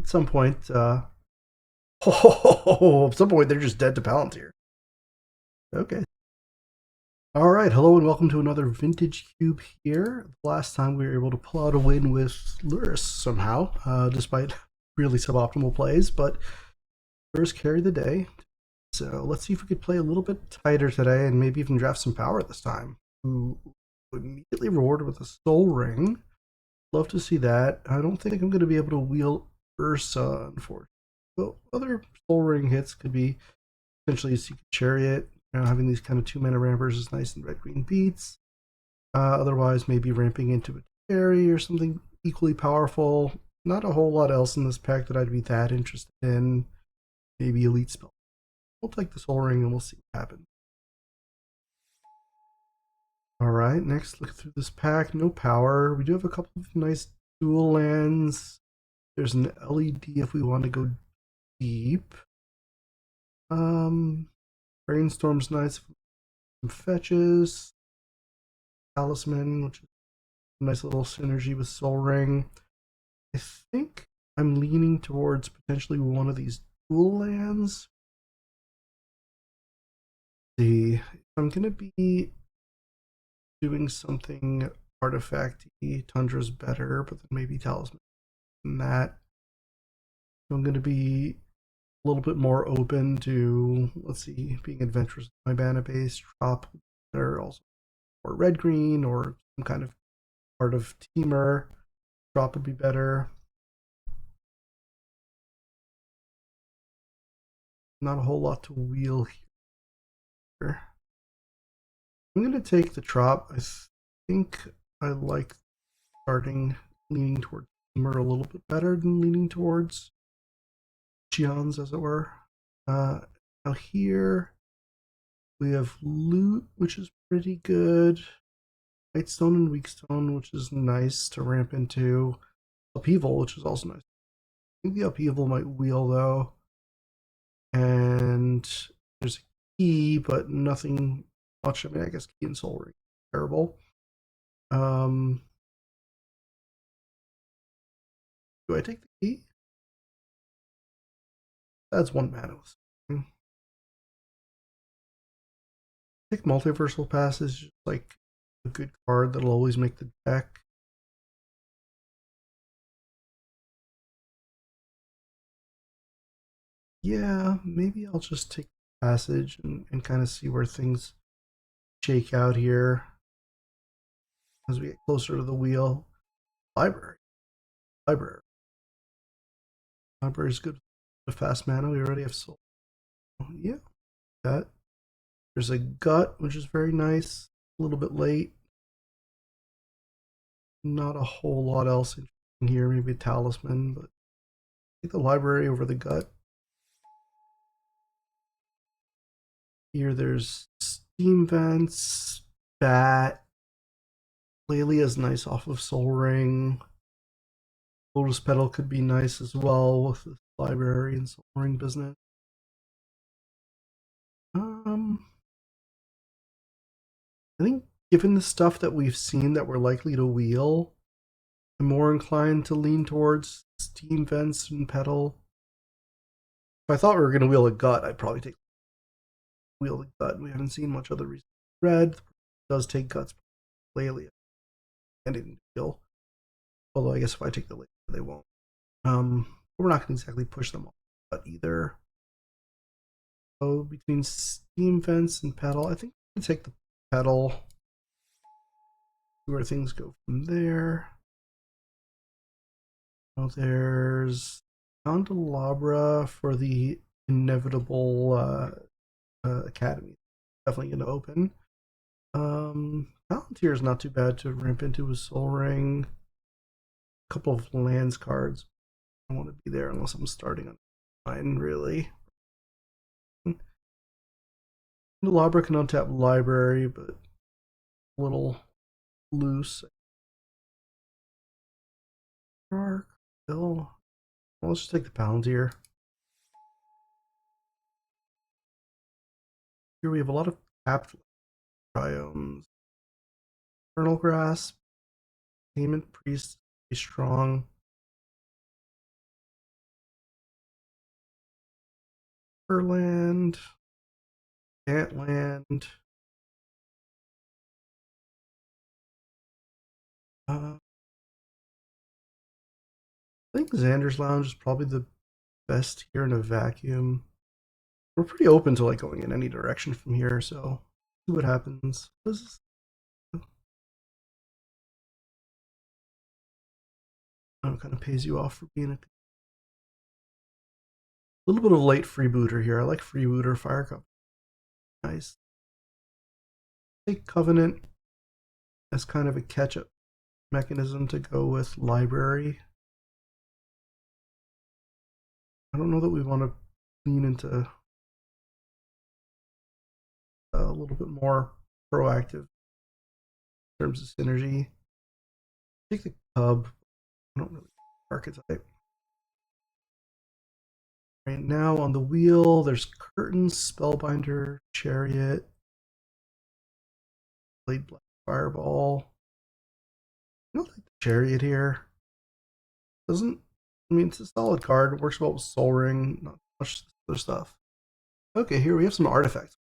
some point, at some point they're just dead to Palantir. Okay. All right. Hello and welcome to another Vintage Cube here. Last time we were able to pull out a win with Luris somehow, despite really suboptimal plays, but Luris carried the day. So let's see if we could play a little bit tighter today and maybe even draft some power this time. Who immediately rewarded with a Soul Ring. Love to see that. I don't think I'm going to be able to wheel Ursa, unfortunately. But other Soul Ring hits could be potentially Secret Chariot. Having these kind of 2 mana rampers is nice in red green beats. Otherwise, maybe ramping into a Terry or something equally powerful. Not a whole lot else in this pack that I'd be that interested in. Maybe Elite Spell. We'll take the Soul Ring and we'll see what happens. Alright, next look through this pack. No power. We do have a couple of nice dual lands. There's an LED if we want to go deep. Brainstorm's nice. Some fetches. Talisman, which is a nice little synergy with Soul Ring. I think I'm leaning towards potentially one of these dual lands. See, if I'm gonna be doing something artifacty, Tundra's better, but then maybe Talisman and that. I'm gonna be a little bit more open to, let's see, being adventurous with my mana base, drop or also or red green or some kind of part of Teamer. Drop would be better. Not a whole lot to wheel here. I'm gonna take the Trop. I think I like starting leaning towards Teamer a little bit better than leaning towards Gions, as it were. Now here we have Loot, which is pretty good. Whitestone and Weakstone, which is nice to ramp into. Upheaval, which is also nice. I think the Upheaval might wheel though. And there's a key, but nothing much. I mean, I guess key and Soul Ring terrible. Do I take the key? That's 1 mana. I think Multiversal Pass is just like a good card that'll always make the deck. Yeah, maybe I'll just take Passage and kind of see where things shake out here as we get closer to the wheel. Library. Library. Library is good. The fast mana. We already have Soul. Yeah, that. There's a Gut, which is very nice. A little bit late. Not a whole lot else in here. Maybe a Talisman, but take the Library over the Gut. Here there's Steam Vents, Bat. Lelia's nice off of Soul Ring. Lotus Petal could be nice as well with the Library and Soul Ring business. I think given the stuff that we've seen that we're likely to wheel, I'm more inclined to lean towards Steam Vents and Petal. If I thought we were going to wheel a Gut, I'd probably take wheel the Gut. We haven't seen much other reason. Red does take Guts. Lelia and it didn't wheel. Although I guess if I take the Lelia, they won't. We're not going to exactly push them all either. So between Steam Vents and Petal, I think we can take the Petal. See where things go from there. Oh, there's Candelabra for the inevitable Academy. Definitely going to open. Palantir is not too bad to ramp into with Soul Ring. A couple of lands cards. I don't want to be there unless I'm starting on mine, really. Candelabra can untap Library, but a little loose. Dark. Well, let's just take the Palantir. Here we have a lot of tapped triomes. Eternal Grasp, Payment Priest is strong. per land. Can't land. I think Xander's Lounge is probably the best here in a vacuum. We're pretty open to like going in any direction from here, so see what happens. This is kind of pays you off for being a little bit of late freebooter here. I like freebooter Fire Company. Nice. Take Covenant as kind of a catch-up mechanism to go with Library. I don't know that we want to lean into a little bit more proactive in terms of synergy. Take the Cub. I don't really archetype. Right now on the wheel, there's Curtains, Spellbinder, Chariot, Blade Black Fireball. I don't like the Chariot here. Doesn't, I mean, it's a solid card. It works well with Soul Ring, not much other stuff. Okay, here we have some artifacts.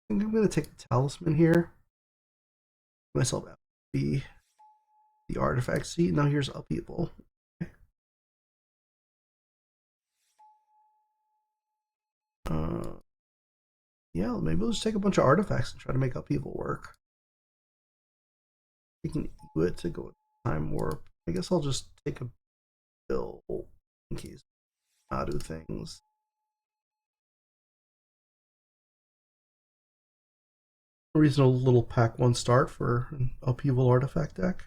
I think I'm going to take the Talisman here. Myself out the artifact seat. Now here's Upheaval. Okay. Yeah, maybe we'll just take a bunch of artifacts and try to make Upheaval work. We can do it to go with Time Warp. I guess I'll just take a bill in case I do things. A reasonable little pack 1 start for an Upheaval artifact deck.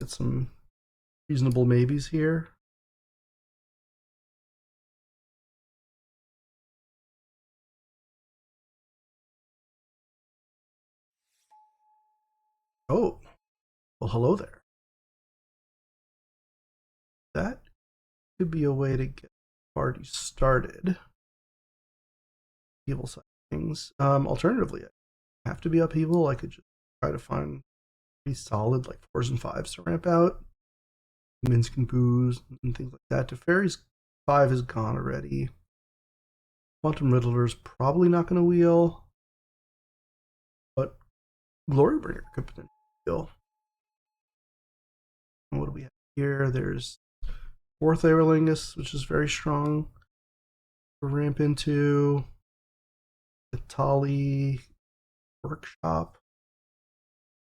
Get some reasonable maybes here. Oh, well, hello there. That could be a way to get the party started. Upheaval side things. Alternatively, I have to be Upheaval. I could just try to find pretty solid like 4s and 5s to ramp out. Minsk and Booze and things like that. Teferi's 5 is gone already. Quantum Riddler's probably not going to wheel, but Glorybringer could potentially wheel. And what do we have here? There's 4th Aerlingus, which is very strong to ramp into. Itali Workshop.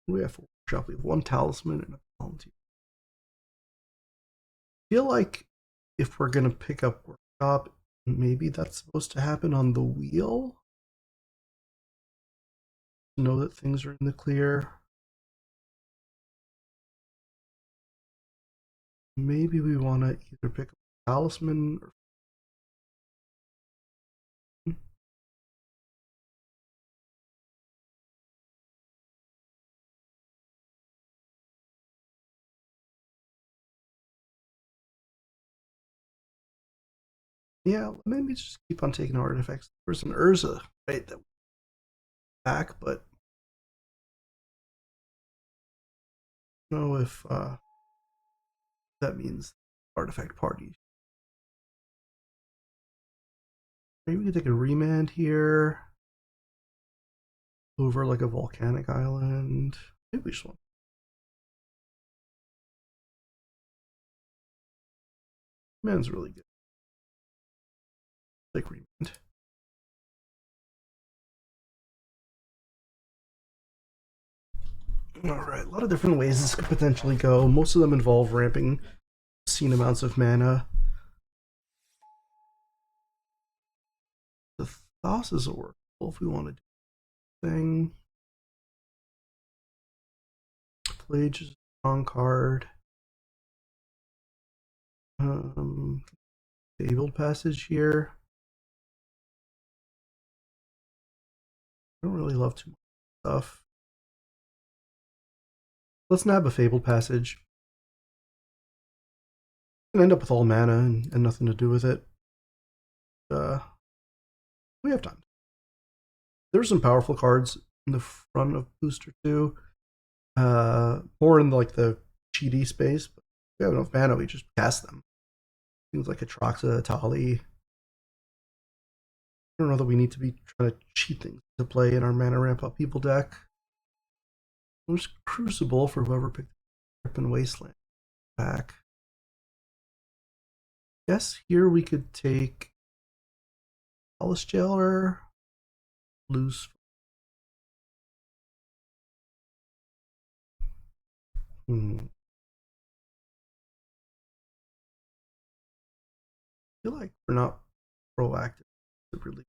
We have a Workshop. We have 1 Talisman and a Volunteer. I feel like if we're going to pick up Workshop, maybe that's supposed to happen on the wheel. Know that things are in the clear. Maybe we want to either pick up Talisman or yeah, maybe just keep on taking artifacts. There's an Urza, right, that back, but I don't know if that means artifact party. Maybe we can take a remand here over like a volcanic island. Maybe we just want. Man's really good. Like remand. Alright, a lot of different ways this could potentially go. Most of them involve ramping obscene amounts of mana. The Thassa's are workable if we want to do thing. Plage is a strong card. Fabled Passage here. I don't really love too much stuff. Let's nab a Fabled Passage. And end up with all mana and nothing to do with it. We have time. There's some powerful cards in the front of Booster 2. More in like the cheaty space, but if we have enough mana, we just cast them. Things like Atraxa, Atali, I don't know that we need to be trying to cheat things to play in our mana ramp upheaval deck. There's Crucible for whoever picked Trip and Wasteland back. Guess here we could take Alice Jailer, Loose. I feel like we're not proactive to really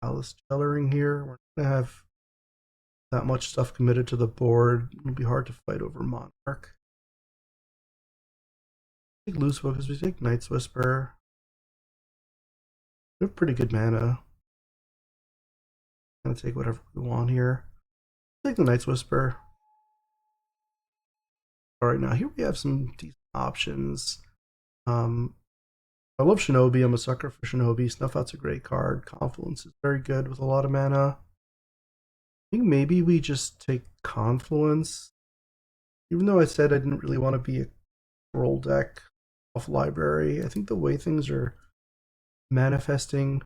Alice Jailering here. We're not gonna have that much stuff committed to the board. It'll be hard to fight over Monarch. Take Loose Focus, we take Night's Whisper. We have pretty good mana. Gonna take whatever we want here. Take the Night's Whisper. Alright, now here we have some decent options. I love Shinobi. I'm a sucker for Shinobi. Snuff Out's a great card. Confluence is very good with a lot of mana. I think maybe we just take Confluence. Even though I said I didn't really want to be a roll deck off library, I think the way things are manifesting,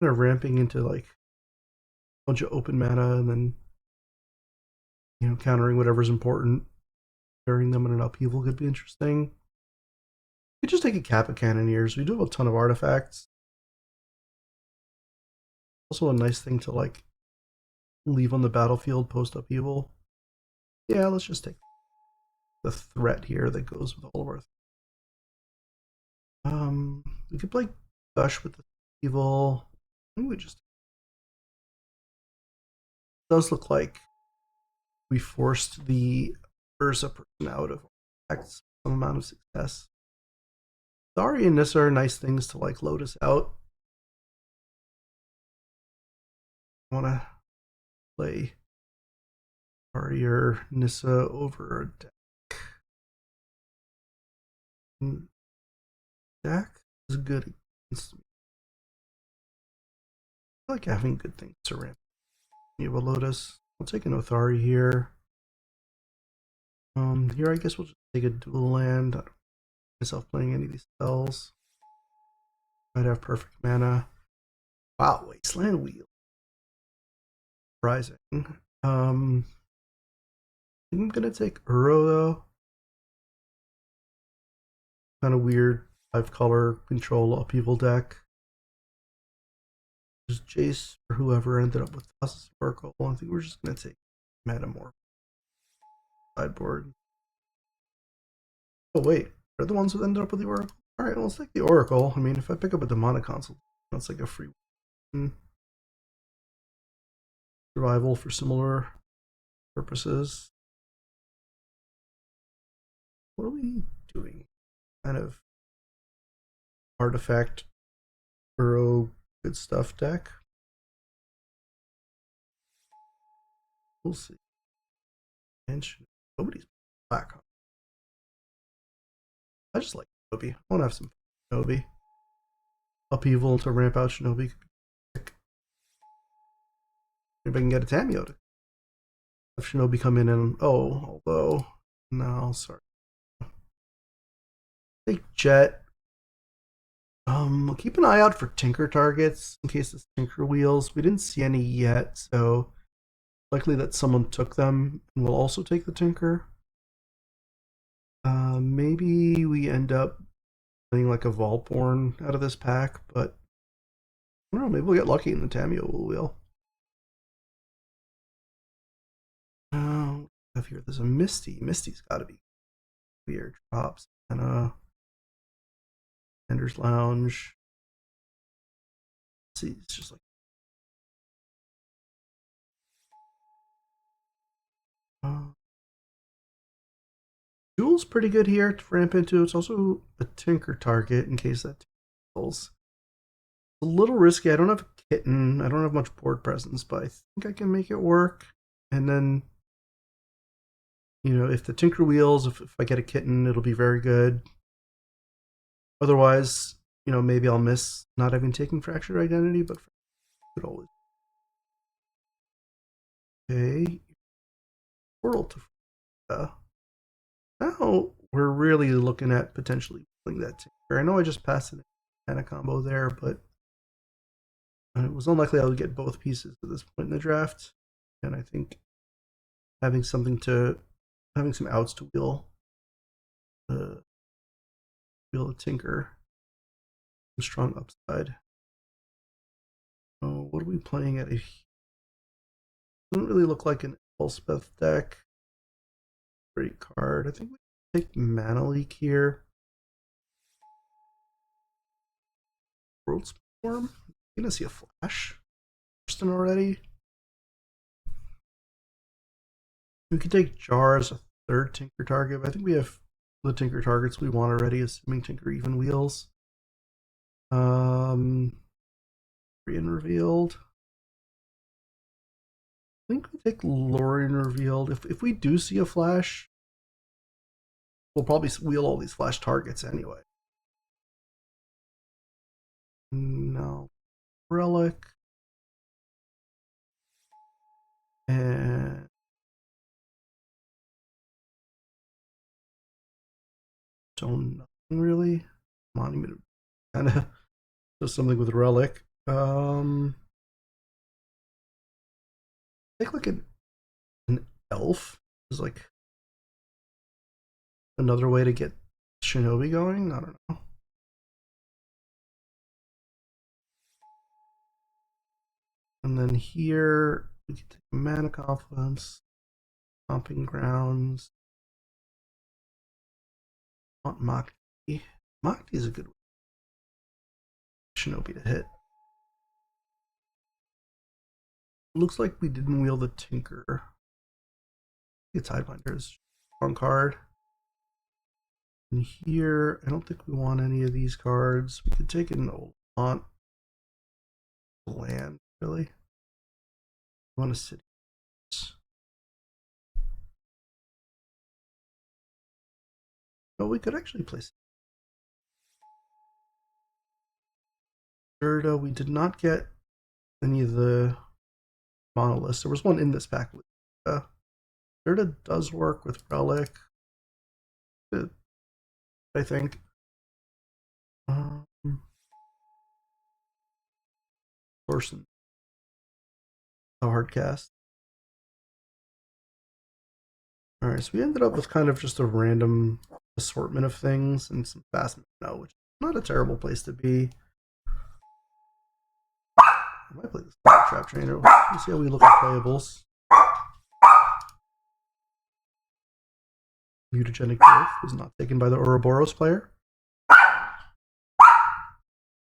kind of ramping into like a bunch of open mana and then, you know, countering whatever's important, carrying them in an upheaval could be interesting. We could just take a Kappa Cannoneers. We do have a ton of artifacts. Also a nice thing to like leave on the battlefield post upheaval. Yeah, let's just take the threat here that goes with all of our. We could play Gush with the evil. I think we just. It does look like we forced the Urza person out of some amount of success. Thari and Nissa are nice things to like load us out. I want to play Thari or Nissa over a deck. Deck is good against me. I like having good things to ramp. You have a Lotus. I'll take an Othari here. Here I guess we'll just take a dual land. I don't myself playing any of these spells. Might have perfect mana. Wow, Wasteland Wheel. Surprising. I'm gonna take Uro though. Kind of weird 5-color control upheaval deck. Just Jace or whoever ended up with Thassa's Oracle. I think we're just gonna take Metamorph sideboard. Oh wait, they're the ones who ended up with the Oracle. All right, well, let's take the Oracle. I mean, if I pick up a Demonic Consult, that's like a free survival for similar purposes. What are we doing? Kind of artifact Uro good stuff deck. We'll see. Mention nobody's black. I just like Shinobi. I want to have some Shinobi. Upheaval to ramp out Shinobi. Maybe I can get a Tamiyo to have Shinobi come in and although no, sorry. Take Jet. We'll keep an eye out for Tinker targets in case it's Tinker wheels. We didn't see any yet, so likely that someone took them and will also take the Tinker. Maybe we end up playing like a Volporn out of this pack, but I don't know, maybe we'll get lucky in the Tamiyo wheel. Have here, there's a Misty. Misty's gotta be weird. Drops and Ender's Lounge. Let's see, it's just like Jewel's pretty good here to ramp into. It's also a Tinker target in case that kills. A little risky. I don't have a Kitten. I don't have much board presence, but I think I can make it work. And then, you know, if the Tinker wheels, if I get a Kitten, it'll be very good. Otherwise, you know, maybe I'll miss not having taken Fractured Identity, but could always. Okay. Portal to now we're really looking at potentially pulling that Tinker. I know I just passed an mana combo there, but And it was unlikely I would get both pieces at this point in the draft. And I think having some outs to wheel the Tinker, some strong upside. Oh, what are we playing at? It doesn't really look like an Elspeth deck. Great card. I think we take Mana Leak here. World Storm. You're gonna see a flash. Kirsten already. We could take Jar as a third Tinker target. I think we have the Tinker targets we want already, assuming Tinker even wheels. Brian revealed. I think we take Lorien revealed. If we do see a flash, we'll probably wheel all these flash targets anyway. No. Relic. And don't nothing really. Monument kind of does something with Relic. I think like an elf is like another way to get Shinobi going. I don't know. And then here we can take Mana Confluence, Stomping Grounds. Want Makti. Makti is a good Shinobi to hit. Looks like we didn't wheel the Tinker. It's Highbinder is a strong card. And here, I don't think we want any of these cards. We could take an Olant land, really. We want a city. No, we could actually place Gerda. We did not get any of the monoliths. There was one in this pack with Gerda. Gerda does work with Relic, I think. Thorson. A hard cast. Alright, so we ended up with kind of just a random assortment of things and some fast no, which is not a terrible place to be. I might play this Trap Trainer. Let's see how we look at playables. Mutagenic Growth was not taken by the Ouroboros player.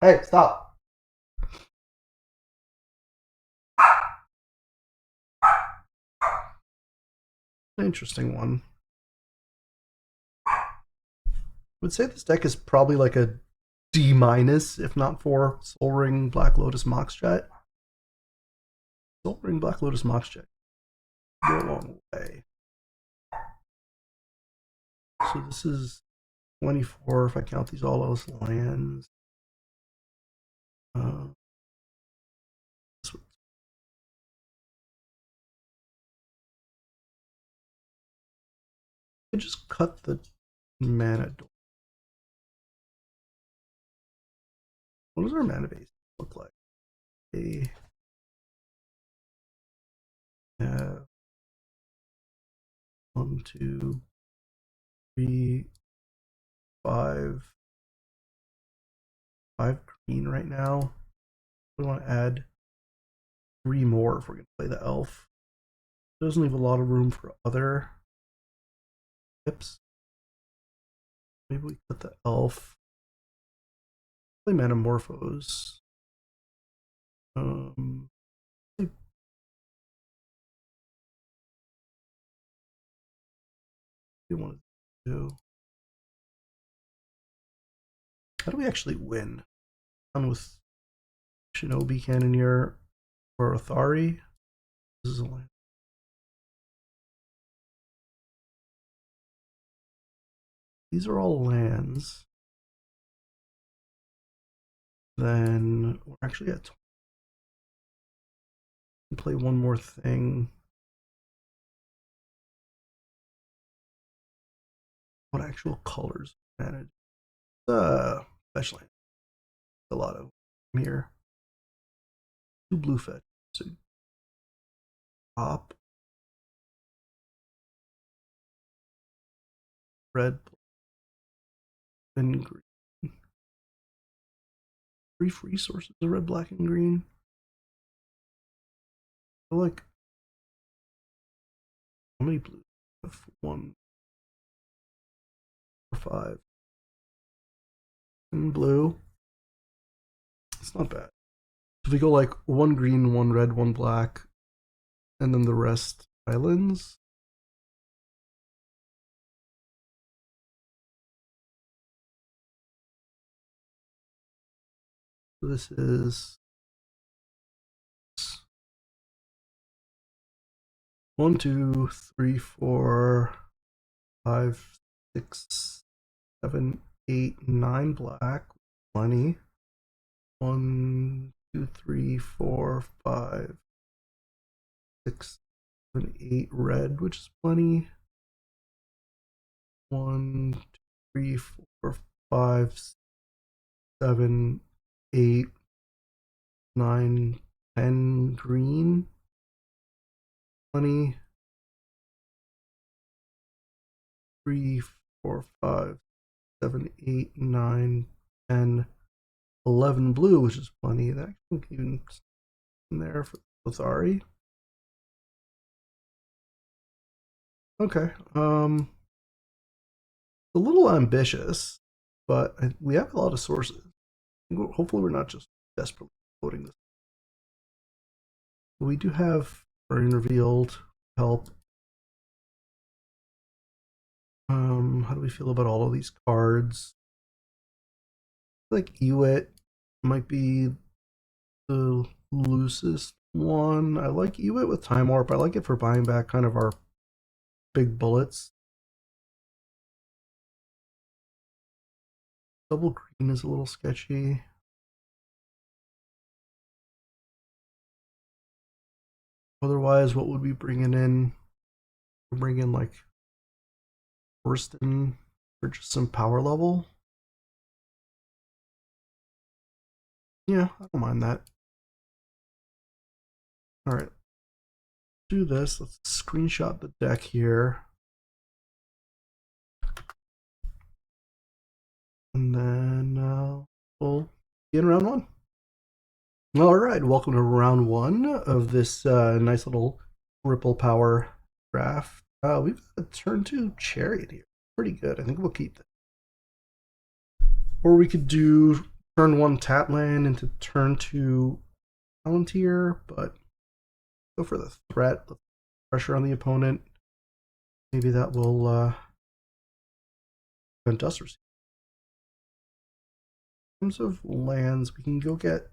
Hey, stop. An interesting one. I would say this deck is probably like a D minus, if not for Sol Ring, Black Lotus, Moxjet. Sol Ring, Black Lotus, Moxjet go a long way. So this is 24 if I count these all as lands. I just cut the mana door. What does our mana base look like? A 1, 2, 3, 5, 5 green right now. We want to add 3 more if we're going to play the elf. It doesn't leave a lot of room for other tips. Maybe we put the elf. Play Metamorphose. We want to do. How do we actually win? On with Shinobi Cannoneer or Athari. This is a land. These are all lands. Then we're actually at 20. Play one more thing. What actual colors manage? Especially a lot of here. 2 blue fetch. So top, red, and green. Brief resources of red, black, and green. I like how many blues? 1, 4, 5. And blue. It's not bad. If we go like 1 green, 1 red, 1 black, and then the rest islands. So this is 1, 2, 3, 4, 5, 6, 7, 8, 9 black. Plenty. 1, 2, 3, 4, 5, 6, 7, 8 red, which is plenty. 1, 2, 3, 4, 5, 7, 8, 9, 10 green. Plenty. 3, 4, 5, 7, 8, 9, 10, 11 blue, which is plenty. That can even in there for Lothari. Okay. A little ambitious, but we have a lot of sources. Hopefully, we're not just desperately voting this. But we do have Burning Revealed help. How do we feel about all of these cards? I like Ewit might be the loosest one. I like Ewit with Time Warp. I like it for buying back kind of our big bullets. Double green is a little sketchy. Otherwise, what would we bring in? We'll bring in like Worston for just some power level. Yeah, I don't mind that. All right, do this. Let's screenshot the deck here. And then we'll be in round 1. All right, welcome to round 1 of this nice little Ripple Power draft. We've got a turn 2 Chariot here. Pretty good. I think we'll keep that. Or we could do turn 1 Tatland into turn 2 Palantir, but go for the threat, the pressure on the opponent. Maybe that will prevent us receiving. In terms of lands, we can go get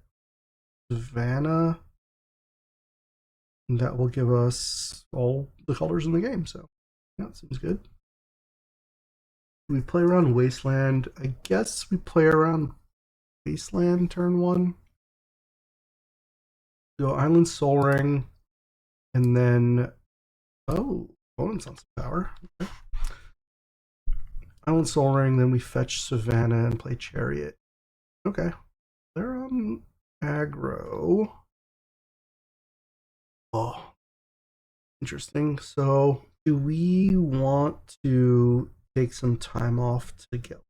Savannah, and that will give us all the colors in the game. So, yeah, that seems good. We play around Wasteland. I guess we play around Wasteland turn 1. Go Island Soul Ring, and then opponent's on some power. Okay. Island Soul Ring, then we fetch Savannah and play Chariot. Okay, they're on aggro. Oh, interesting. So, do we want to take some time off to get?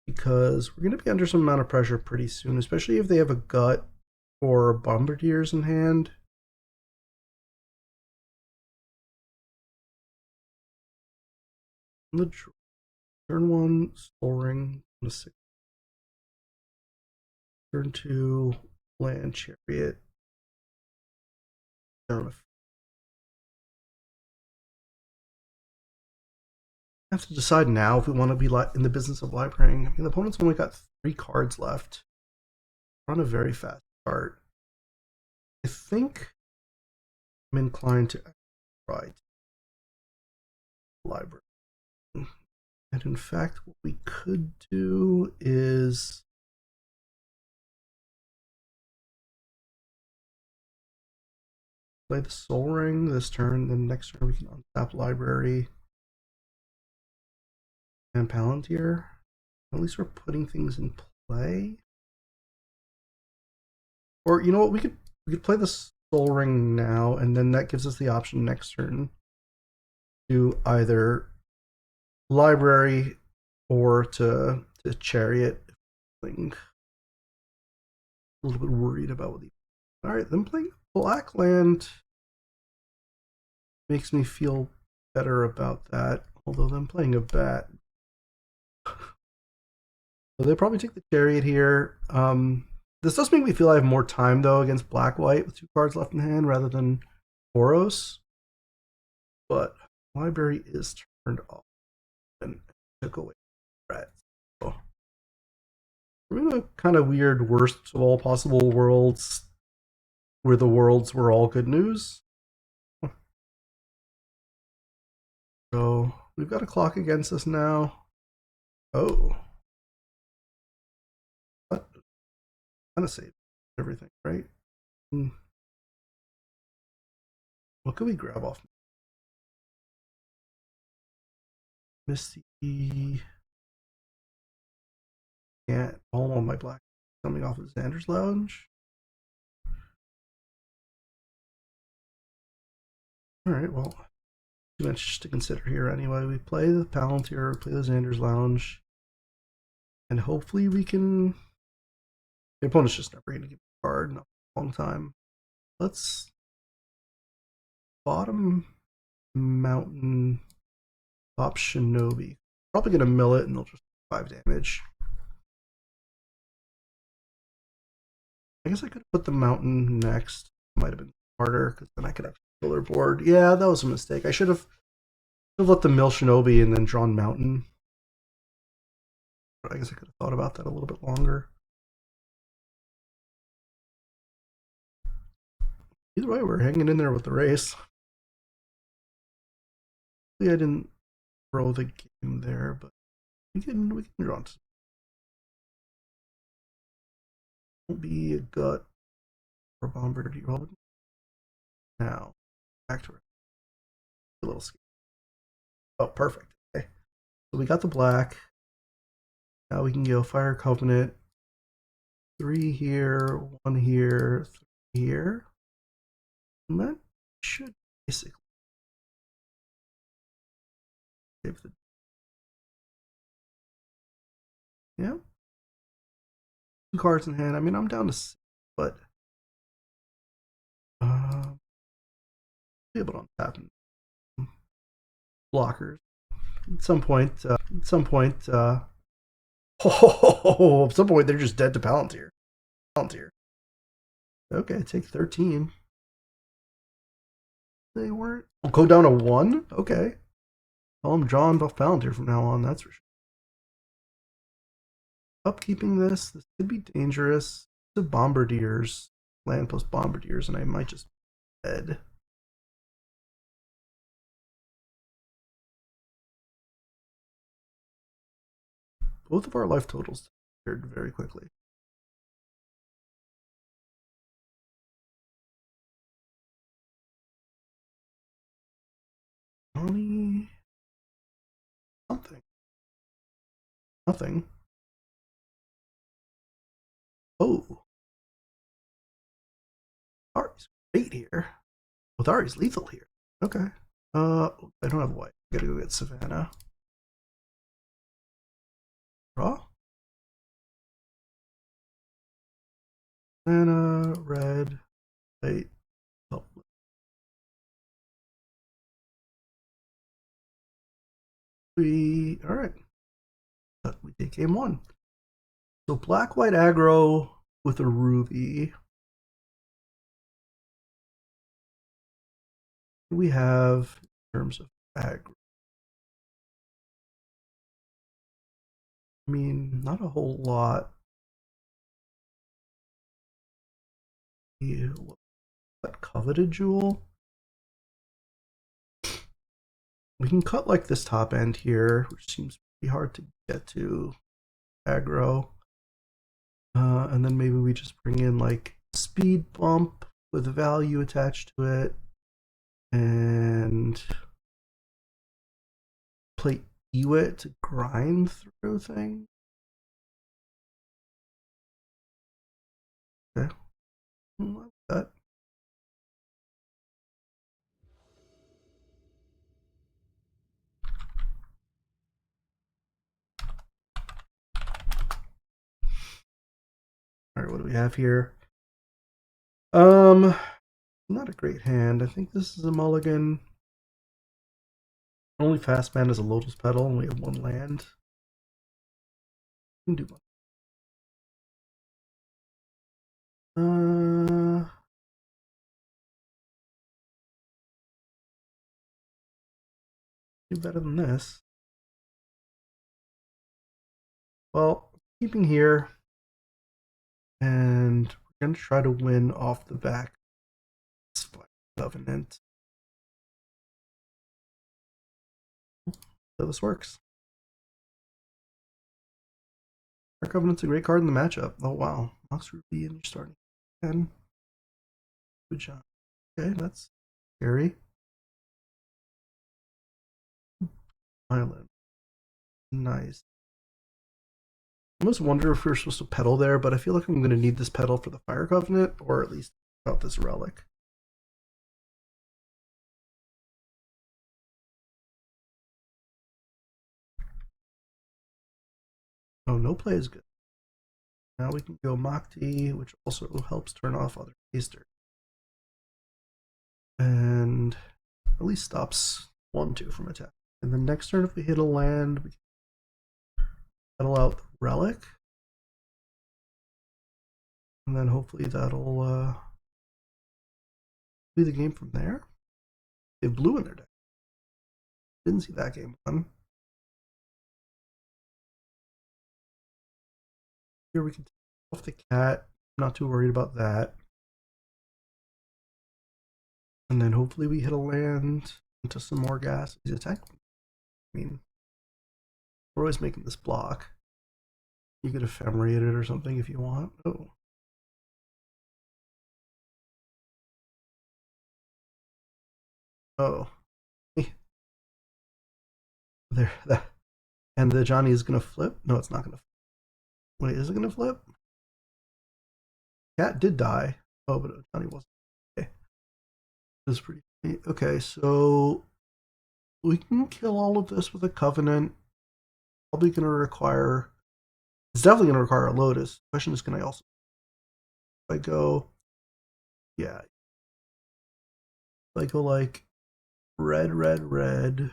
Because we're going to be under some amount of pressure pretty soon, especially if they have a gut or Bombardiers in hand. The turn 1 Soul Ring on a 6. Turn 2 Land Chariot. Turn 5. I have to decide now if we want to be in the business of librarying. I mean, the opponent's only got 3 cards left. We're on a very fast start. I think I'm inclined to try library. And in fact, what we could do is play the Soul Ring this turn, then next turn we can untap library and Palantir. At least we're putting things in play. Or you know what, we could play the Soul Ring now, and then that gives us the option next turn to either library or to Chariot. A little bit worried about what the. All right, then playing Black Land makes me feel better about that. Although them playing a bat, so they probably take the Chariot here. This does make me feel I have more time though against Black White with 2 cards left in hand rather than Boros. But library is turned off and took away threats. So we're in a kind of weird worst of all possible worlds where the worlds were all good news. So we've got a clock against us now. Oh. What? Kind of save everything, right? What could we grab off? Misty. Can't. All on my black coming off of Xander's Lounge. Alright, well, too much to consider here anyway. We play the Palantir, play the Xander's Lounge, and hopefully we can. The opponent's just never going to give a card in a long time. Let's bottom Mountain, top Shinobi. Probably going to mill it and they'll just 5 damage. I guess I could have put the Mountain next. Might have been harder because then I could have filler board. Yeah, that was a mistake. I should have let the mill Shinobi and then drawn Mountain. But I guess I could have thought about that a little bit longer. Either way, we're hanging in there with the race. I didn't throw the game there, but we can draw. Won't be a gut or bombardier. Now, back to it. A little scary. Oh, perfect. Okay. So we got the black. Now we can go Fire Covenant. 3 here, 1 here, 3 here. And that should basically save the. Yeah. 2 cards in hand. I mean, I'm down to 6, but be able to untap blockers at some point. At some point, they're just dead to Palantir. Okay, take 13. They weren't. We'll go down to 1. Okay. Well, I'm John Buff Palantir from now on. That's for sure. Upkeeping this could be dangerous. The Bombardiers, land plus Bombardiers, and I might just dead. Both of our life totals cleared very quickly. Only something. Nothing. Oh. Ari's great here. With Ari's lethal here. Okay. I don't have white. I gotta go get Savannah. Draw. Savannah, red, white. Oh. Alright. We take game 1. So black white aggro with a ruby. What do we have in terms of aggro? I mean, not a whole lot. That coveted jewel. We can cut like this top end here, which seems pretty hard to get to aggro. And then maybe we just bring in like speed bump with value attached to it and play Ewit to grind through things. Okay. Like that. All right, what do we have here? Not a great hand. I think this is a mulligan. Only fast man is a Lotus Petal, and we have one land. We can do one. Do better than this. Well, keeping here, and we're gonna try to win off the back. Covenant. So this works. Our Covenant's a great card in the matchup. Oh wow, Mox Ruby and you're starting 10. Good job. Okay, that's scary. Island. Nice. I almost wonder if we are supposed to pedal there, but I feel like I'm going to need this pedal for the Fire Covenant, or at least about this relic. Oh, no play is good. Now we can go Machty, which also helps turn off other tasters. And at least stops 1-2 from attack. And then next turn, if we hit a land, we can pedal out the relic. And then hopefully that'll be the game from there. They have blue in their deck. Didn't see that game one. Here we can take off the cat. I'm not too worried about that. And then hopefully we hit a land into some more gas. He's attacking. I mean, we're always making this block. You could ephemerate it or something if you want. Oh. Oh. There. That. And the Johnny is going to flip? No, it's not going to flip. Wait, is it going to flip? Cat did die. Oh, but Johnny wasn't. Okay. That's pretty funny. Okay, so we can kill all of this with a Covenant. Probably going to require. It's definitely going to require a Lotus. The question is, can I also. If I go. Yeah. If I go like red, red, red.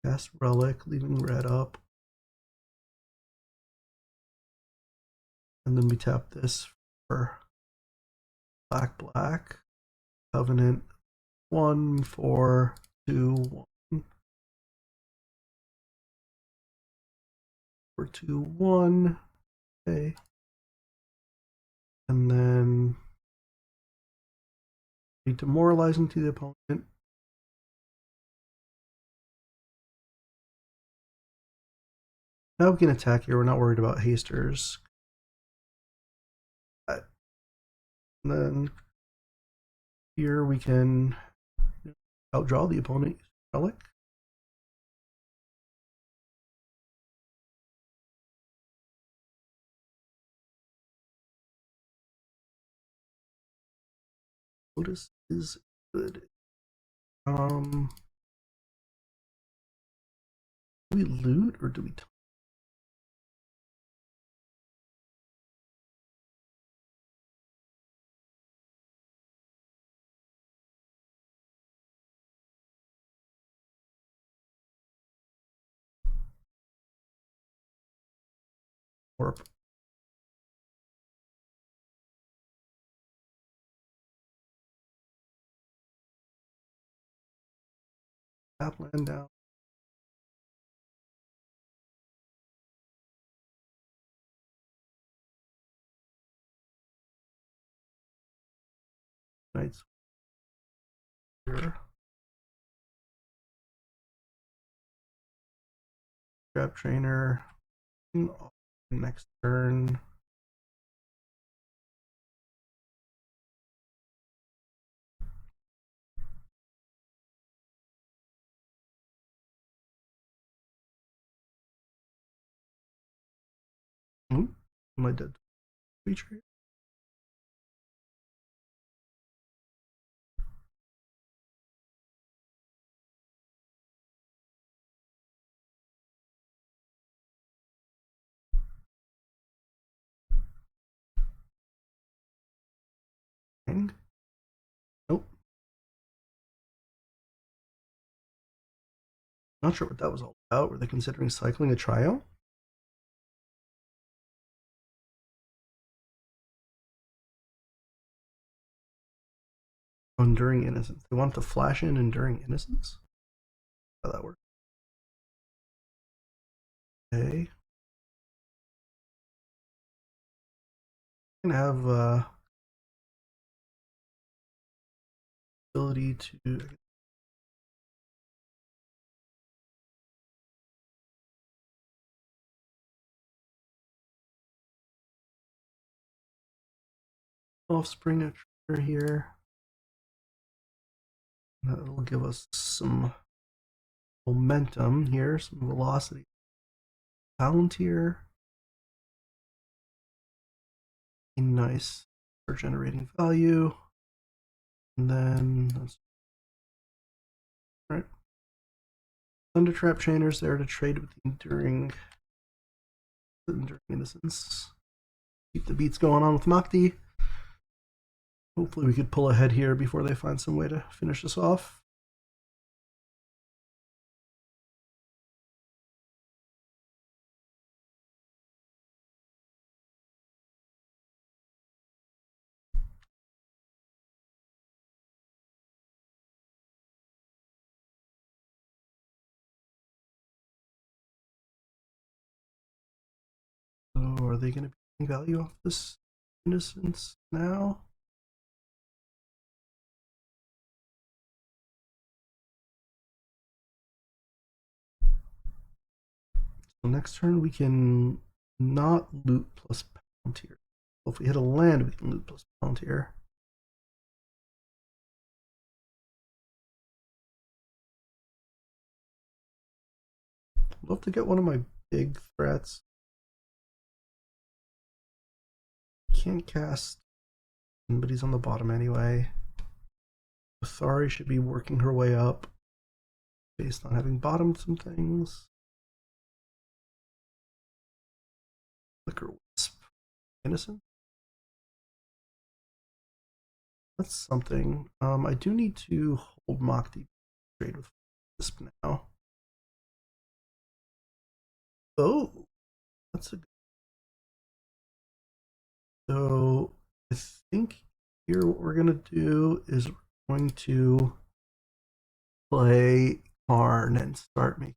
Cast Relic, leaving red up. And then we tap this for black, black. Covenant 1, 4, 2, 1. 4, 2, 1. Okay. And then be demoralizing to the opponent. Now we can attack here. We're not worried about hasters. And then here we can outdraw the opponent. Relic. Lotus is good. Do we loot or do we? Warp. Tap land down. Knights. Here. Trap trainer. Next turn. Am I dead? Creature. Hang. Nope. Not sure what that was all about. Were they considering cycling a trio? Enduring Innocence. They want to flash in Enduring Innocence? How that works. Okay. I'm gonna have ability to offspring a trigger here. That'll give us some momentum here, some velocity. Palantir. Nice for generating value. And then that's right. Thundertrap Chainer's there to trade with the Enduring Innocence. Keep the beats going on with Makti. Hopefully we could pull ahead here before they find some way to finish this off. So are they going to be getting value off this Innocence now? So next turn we can not loot plus Palantir. Well, if we hit a land, we can loot plus Palantir. I'd love to get one of my big threats. Can't cast, but he's on the bottom anyway. Athari should be working her way up based on having bottomed some things. Flicker Wisp. Innocent? That's something. I do need to hold Makti trade with Wisp now. Oh, that's a good. So I think here what we're gonna do is we're going to play Karn and start making.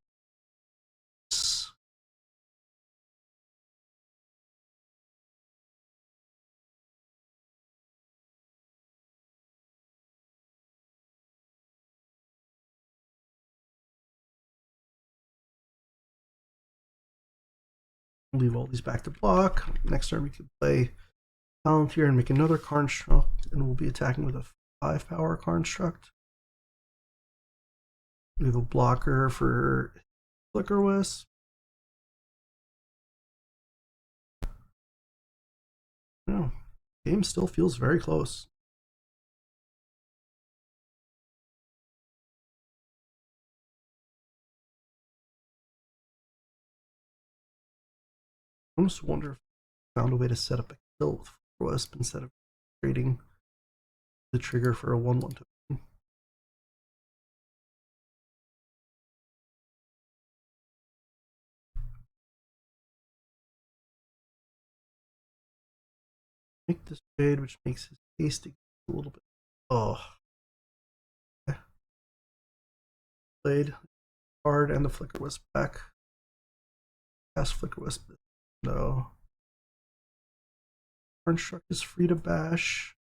Leave all these back to block. Next turn we can play Palantir and make another Construct, and we'll be attacking with a 5-power Construct. We have a blocker for Flicker Wisp. No, game still feels very close. I almost wonder if I found a way to set up a kill with Flicker Wisp instead of trading the trigger for a 1/1 token. Make this trade, which makes his haste a little bit. Oh. Okay. Played card and the Flicker Wisp back. Cast Flicker Wisp. No. Construct is free to bash.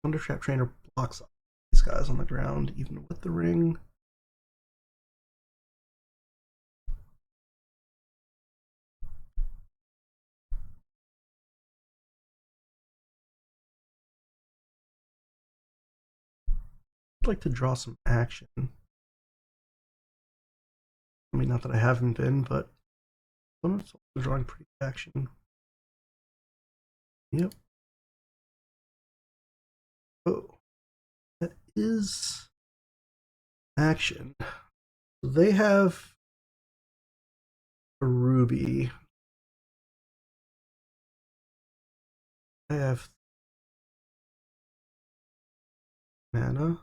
Thundertrap Trainer blocks these guys on the ground, even with the ring. I'd like to draw some action. I mean, not that I haven't been, but I'm also drawing pretty action. Yep. Oh, that is action. They have a ruby. I have mana.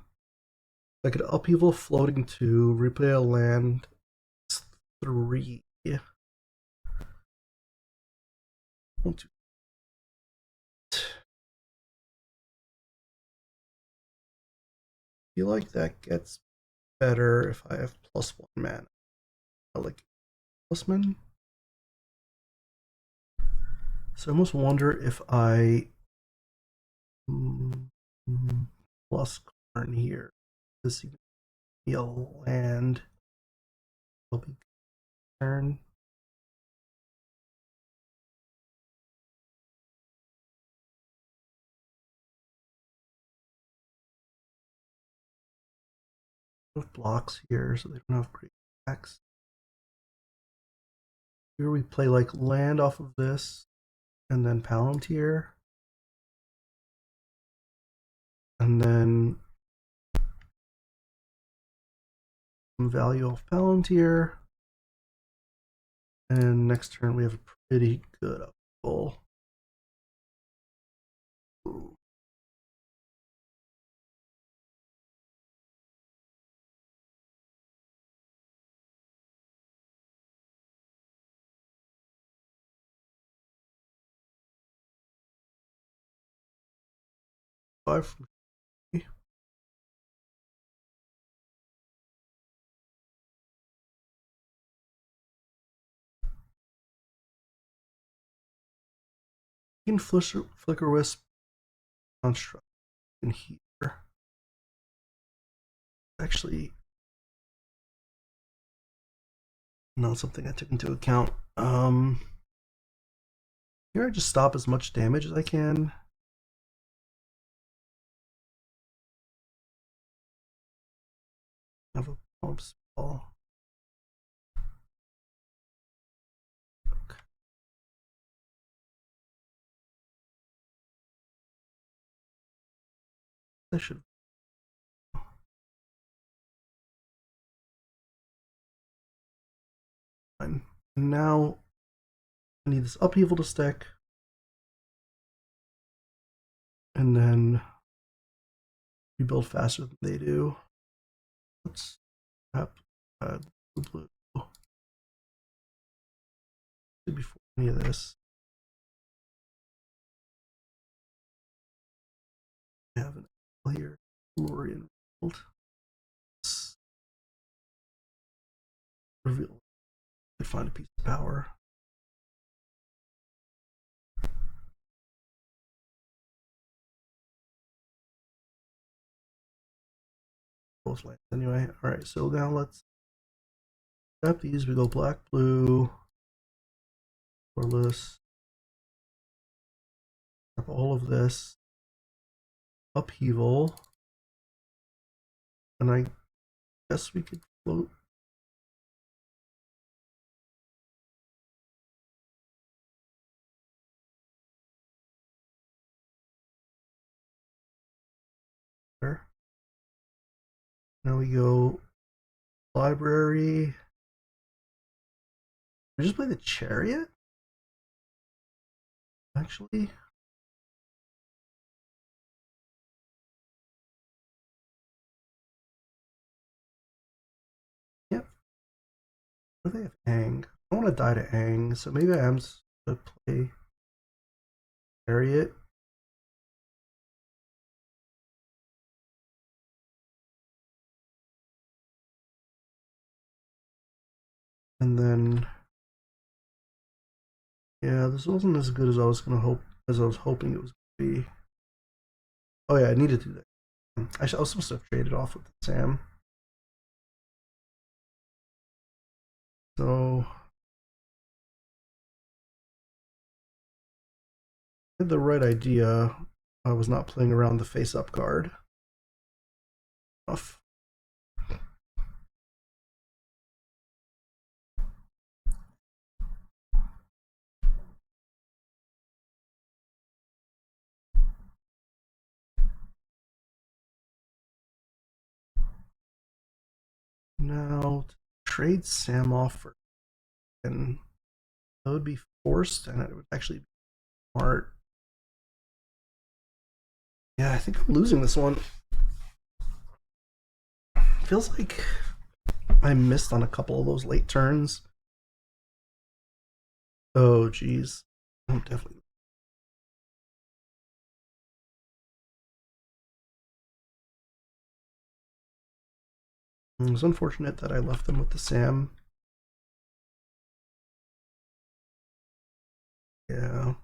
I could upheaval floating 2, replay a land 3. 1, 2. I feel like that gets better if I have +1 mana. I like Plusman. So I almost wonder if I plus Karn here. This is be a land. Will be turn. Blocks here, so they don't have great attacks. Here we play like land off of this, and then Palantir, and then some value of Palantir, and next turn we have a pretty good upheaval. 5 from me. You can flicker wisp construct in here. Actually, not something I took into account. Here I just stop as much damage as I can. Have a pump spell. I should. Fine. Now I need this upheaval to stick, and then rebuild faster than they do. Let's have blue before any of this. I have an here, Lorien reveal. I find a piece of power. Both lands anyway. All right, so now let's tap these. We go black, blue, colorless. Tap all of this. Upheaval, and I guess we could float. There. Now we go library. We just play the chariot. Actually, yep. What do they have? Ang. I don't want to die to Ang, so maybe I am to play chariot. And then, yeah, this wasn't as good as I was hoping it was gonna be. Oh yeah, I needed to do that. I was supposed to have traded off with Sam. So I had the right idea. I was not playing around the face-up card. Enough. Now to trade Sam off for, and that would be forced, and it would actually be smart. Yeah, I think I'm losing this one. Feels like I missed on a couple of those late turns. Oh, geez. I'm definitely. It was unfortunate that I left them with the Sam. Yeah.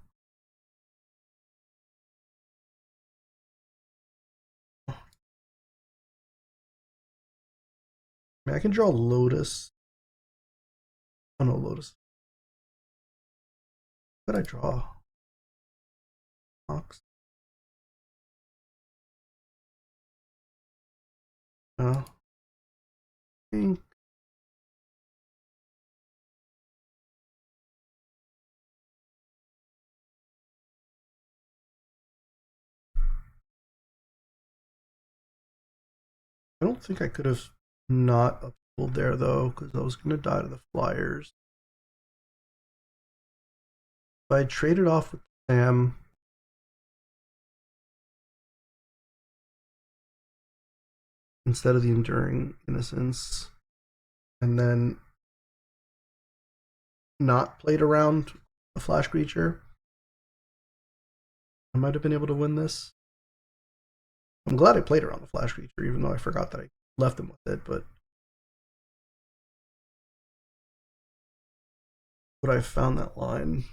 I mean, I can draw Lotus. Oh no, Lotus. What did I draw? Ox. No. I think I don't think I could have not uppulled there though, because I was gonna die to the Flyers. If I traded off with Sam, instead of the Enduring Innocence, and then not played around a Flash Creature, I might have been able to win this. I'm glad I played around the Flash Creature, even though I forgot that I left him with it, but would I found that line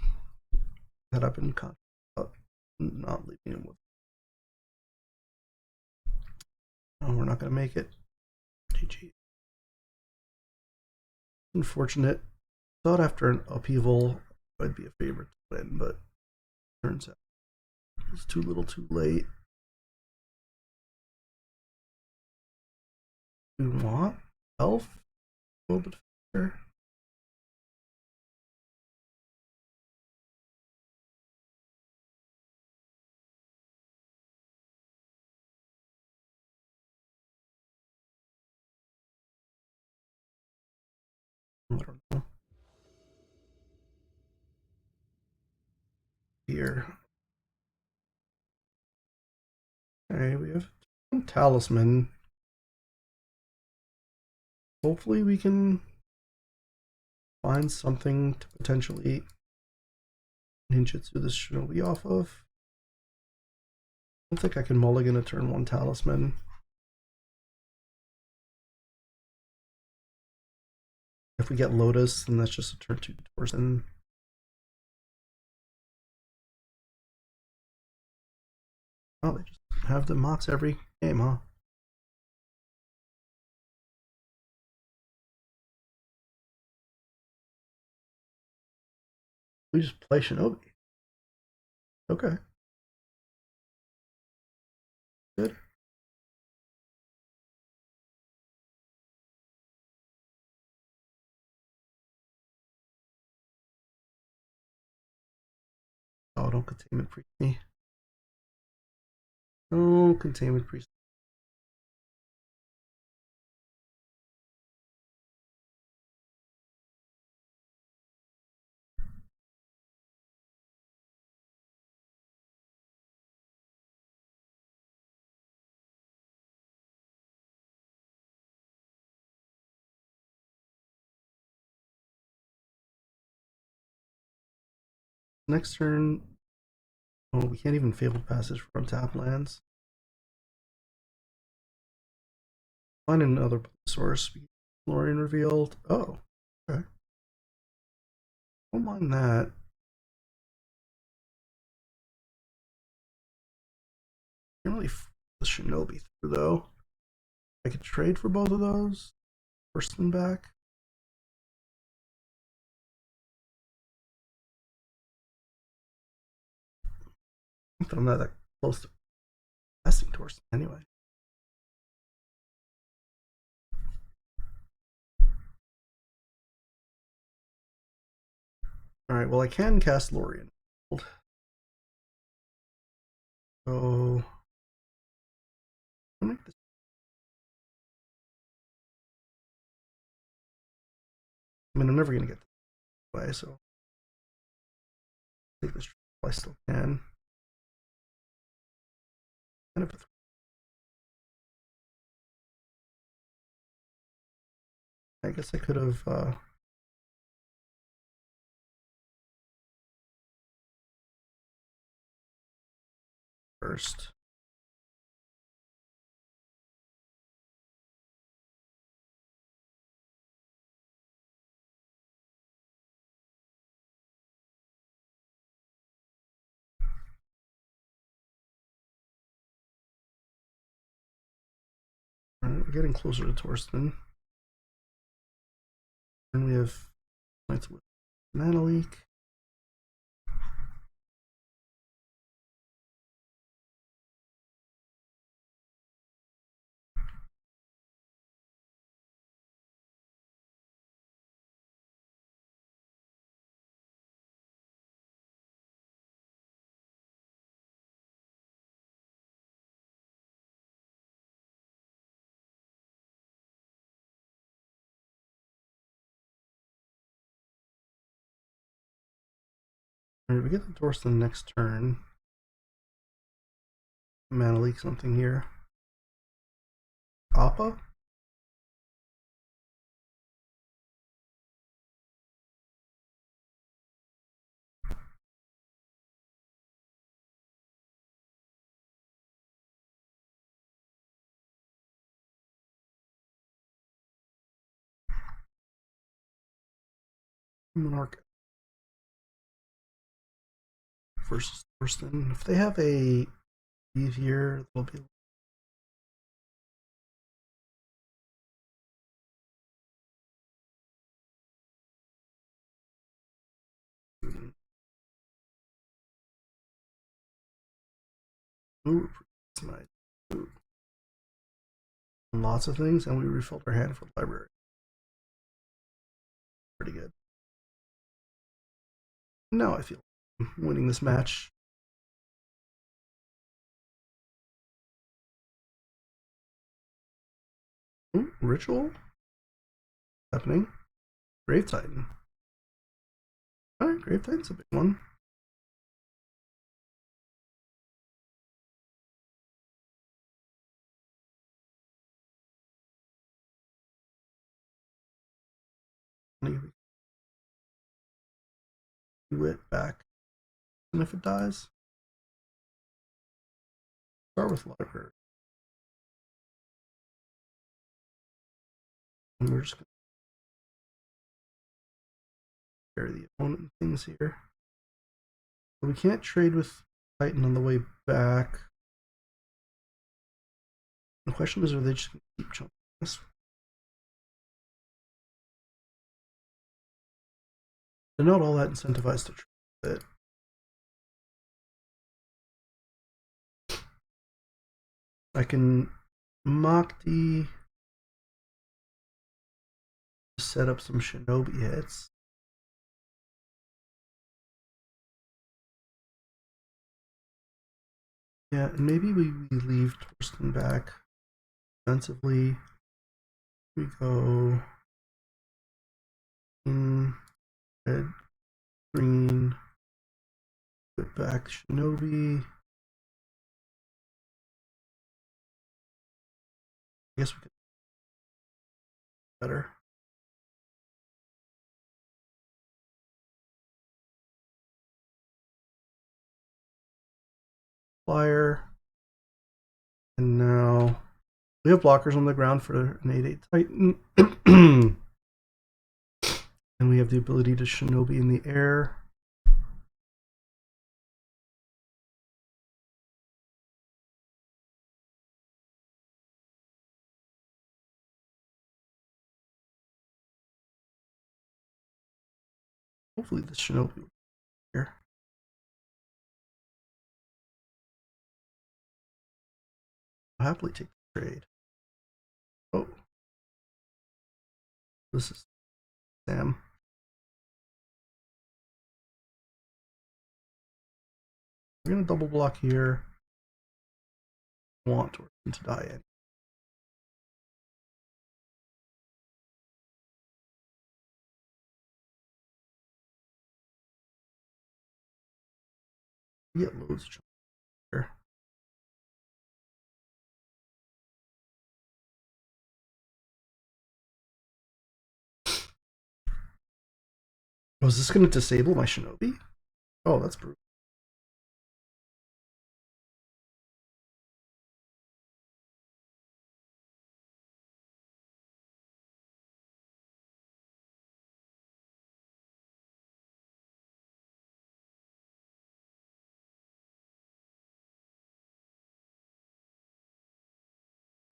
had I been confident about not leaving him with. Oh, we're not going to make it. GG. Unfortunate. Thought after an upheaval I'd be a favorite to win, but turns out it's too little too late. We want Elf a little bit faster. I don't know. Here. Okay, we have Talisman. Hopefully we can find something to potentially ninjutsu this shinobi off of. I don't think I can mulligan a turn 1 Talisman. If we get Lotus, then that's just a turn 2 Torsen. Oh, they just have the Mox every game, huh? We just play Shinobi. Okay. Good. Oh, don't containment priest me. No containment priest. Next turn. Oh, we can't even Fabled Passage from tap lands. Find another source. Lorien revealed. Oh, okay. Don't mind that. Can't really the Shinobi through though. I could trade for both of those. First one back. But I'm not that close to passing Torsen anyway. Alright, well I can cast Lorien. So I'll make this. I mean I'm never gonna get this way, so I think this I still can. kind of I guess I could have first. We're getting closer to Torsten. And we have Knights with Mana Leak. Alright, we get the Torsten next turn. Mana Leak something here. Appa? Monarch versus Torsten. If they have a Eve here, they'll be Ooh, nice. Ooh. Lots of things, and we refilled our hand for library. Pretty good. Now I feel winning this match. Ooh, ritual happening. Grave Titan. Alright, Grave Titan's a big one. Do it back. And if it dies, start with library. And we're just going to carry the opponent things here. But we can't trade with Titan on the way back. The question is, are they just going to keep chunking this? They're not all that incentivized to trade it. I can Makti set up some Shinobi hits. Yeah, and maybe we leave Torsten back defensively. We go in red, green, put back Shinobi. I guess we could better. Flyer. And now we have blockers on the ground for an 8-8 Titan. And we have the ability to Shinobi in the air. Hopefully the Shinobi will be here. I'll happily take the trade. Oh. This is Sam. We're going to double block here. Want Torsten to die in. We get loads of here. Oh, is this going to disable my shinobi? Oh, that's brutal.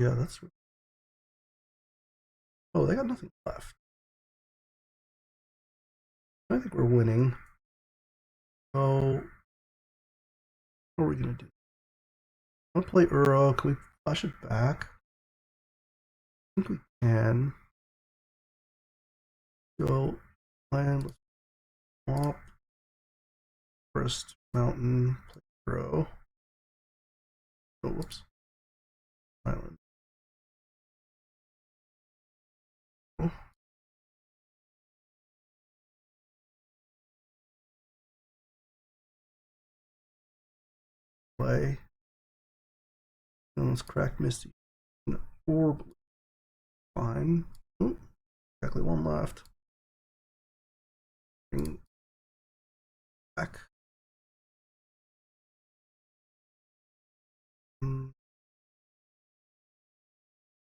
Yeah, that's. Oh, they got nothing left. I think we're winning. Oh, what are we gonna do? I'm gonna play Uro. Can we flash it back? I think we can. Go land, swamp, forest, mountain, play Uro. Oh, whoops. Island. Oh, play. And let's crack Misty. Orb. Fine. Oh, exactly one left. Bring back.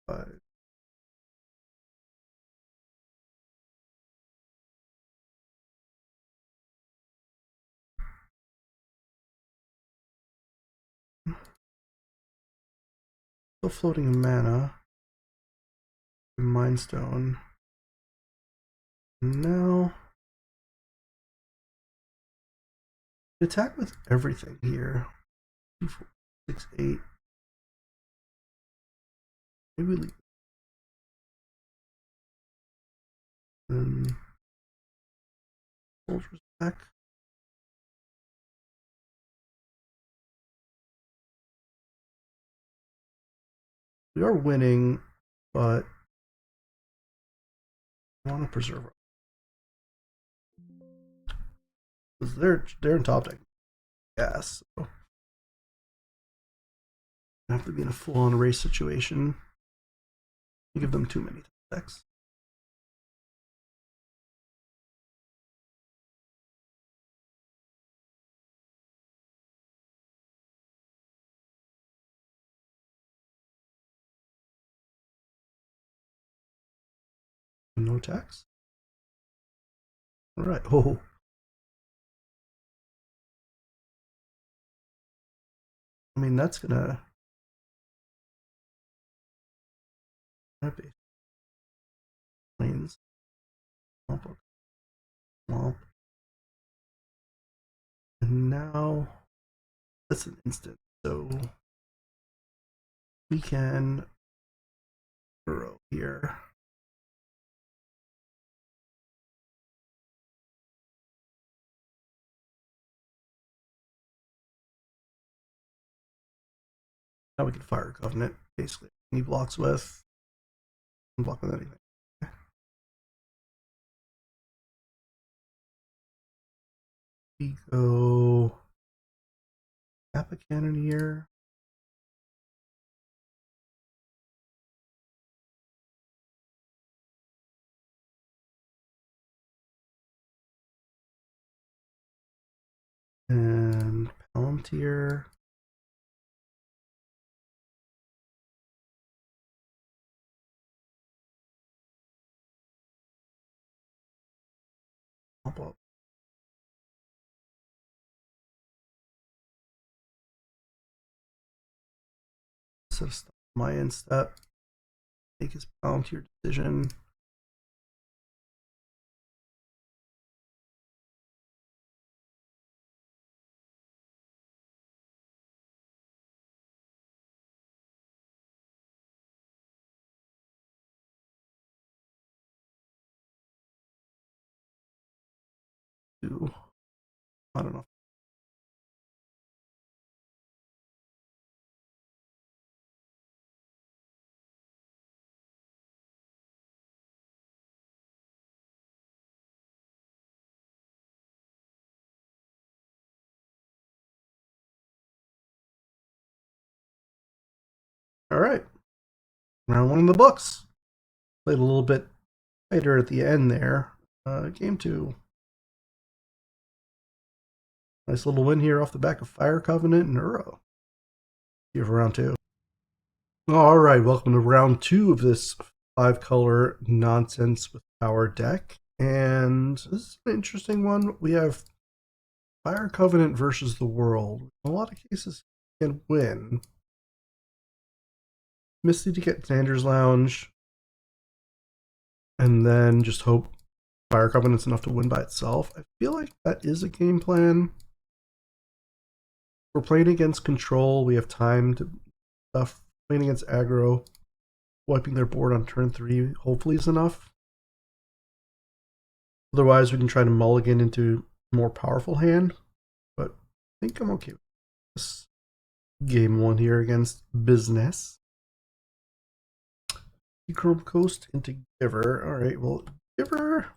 Five. Still floating in mana. Mind Stone. Now attack with everything here. 2, 4, 6, 8. Maybe leave. And soldiers back. We are winning, but I want to preserve our. Because they're in top deck. Yes. So I have to be in a full-on race situation. You give them too many decks. No attacks. All right. Oh. I mean, that's gonna be planes. Swamp. And now that's an instant. So we can burrow here. Now we can fire Covenant, basically. He blocks with. Block with anything. We go Kappa Cannoneer. And Palantir. Pop up. So stop my end step. Make his Palantir decision. To, I don't know. All right. Round one in the books. Played a little bit tighter at the end there. Game two. Nice little win here off the back of Fire Covenant and Uro. Here for round 2. All right, welcome to round 2 of this 5-color nonsense with power deck. And this is an interesting one. We have Fire Covenant versus the World. In a lot of cases, can win. Misty to get Xander's Lounge, and then just hope Fire Covenant's enough to win by itself. I feel like that is a game plan. We're playing against control. We have time to stuff. Playing against aggro, wiping their board on turn 3 hopefully is enough. Otherwise, we can try to mulligan into a more powerful hand. But I think I'm okay with this. Game 1 here against Business. Chrome Coast into Giver. Alright, well, Giver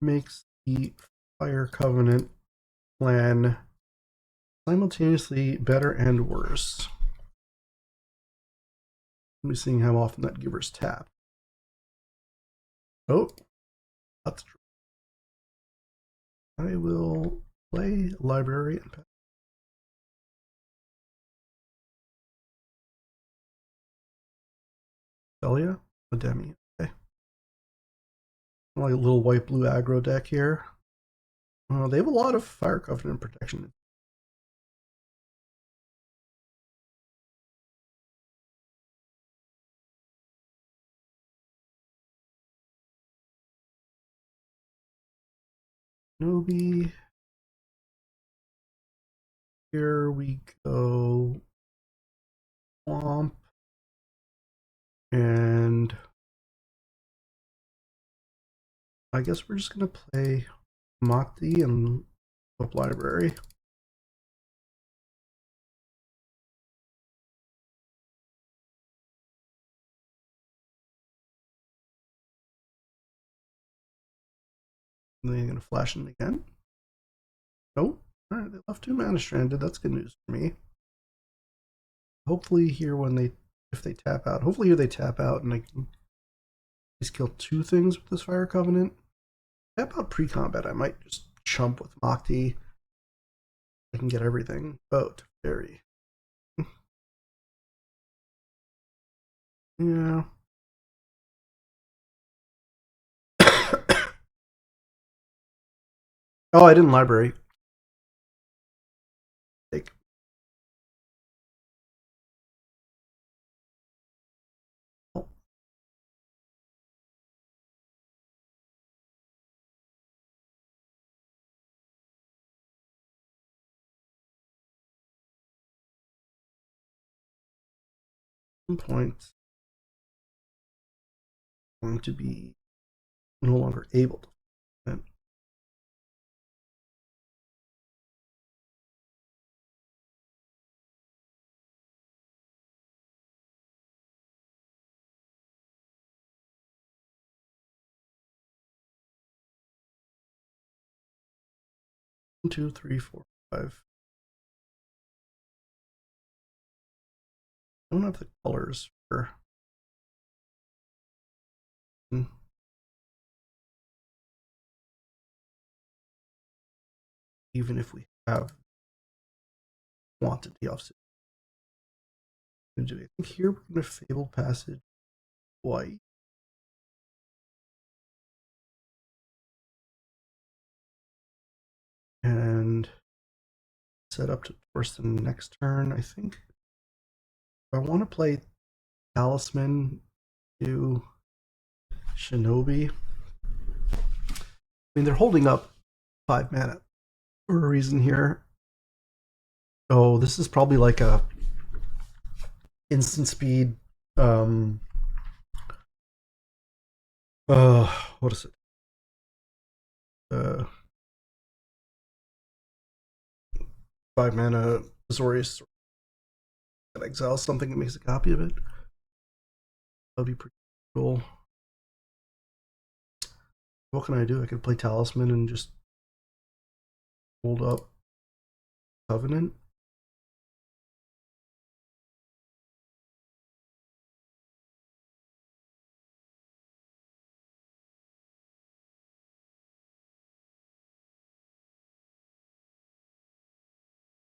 makes the Fire Covenant plan simultaneously better and worse. Let me see how often that Giver's tap. Oh, that's true. I will play Library and Delia, a Demi. Okay. Like a little white-blue aggro deck here. They have a lot of Fire Covenant protection. Nobi. Here we go. Swamp. And I guess we're just going to play Mati and Up Library. And then I'm going to flash in again. Nope. Alright, they left 2 mana stranded. That's good news for me. Hopefully here if they tap out. Hopefully here they tap out and I can at least kill 2 things with this Fire Covenant. Tap out pre-combat. I might just chump with Mokti. I can get everything. Oh, Teferi. Yeah. Oh, I didn't library. Take. Oh. Some point going to be no longer able to. And 1, 2, 3, 4, 5. I don't have the colors for. Even if we have quantity of I think here we're going to Fabled Passage white. And set up to force the next turn, I think. I want to play Talisman to Shinobi. I mean, they're holding up 5 mana for a reason here. Oh, this is probably like a instant speed. What is it? 5 mana Azorius and exile something that makes a copy of it. That'd be pretty cool. What can I do? I could play Talisman and just hold up Covenant.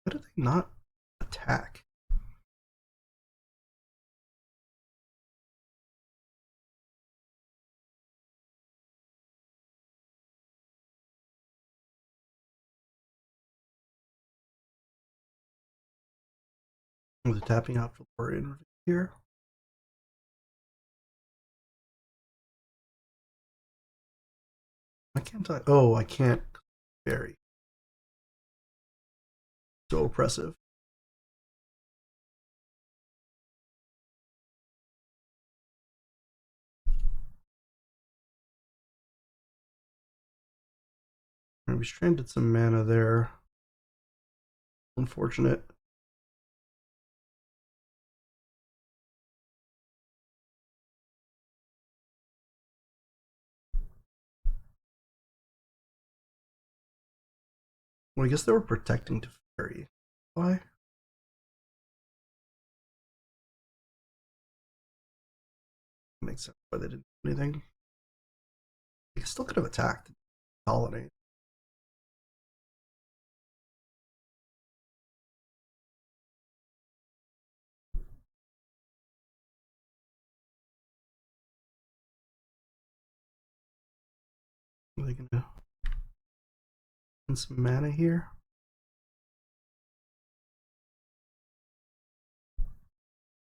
Why did they not attack? Was it tapping out for interview here? Why can't I? Oh, I can't. Very. So oppressive. We stranded some mana there. Unfortunate. Well, I guess they were protecting Teferi. Why? Makes sense why they didn't do anything. They still could have attacked the colony. Are they gonna spend some mana here?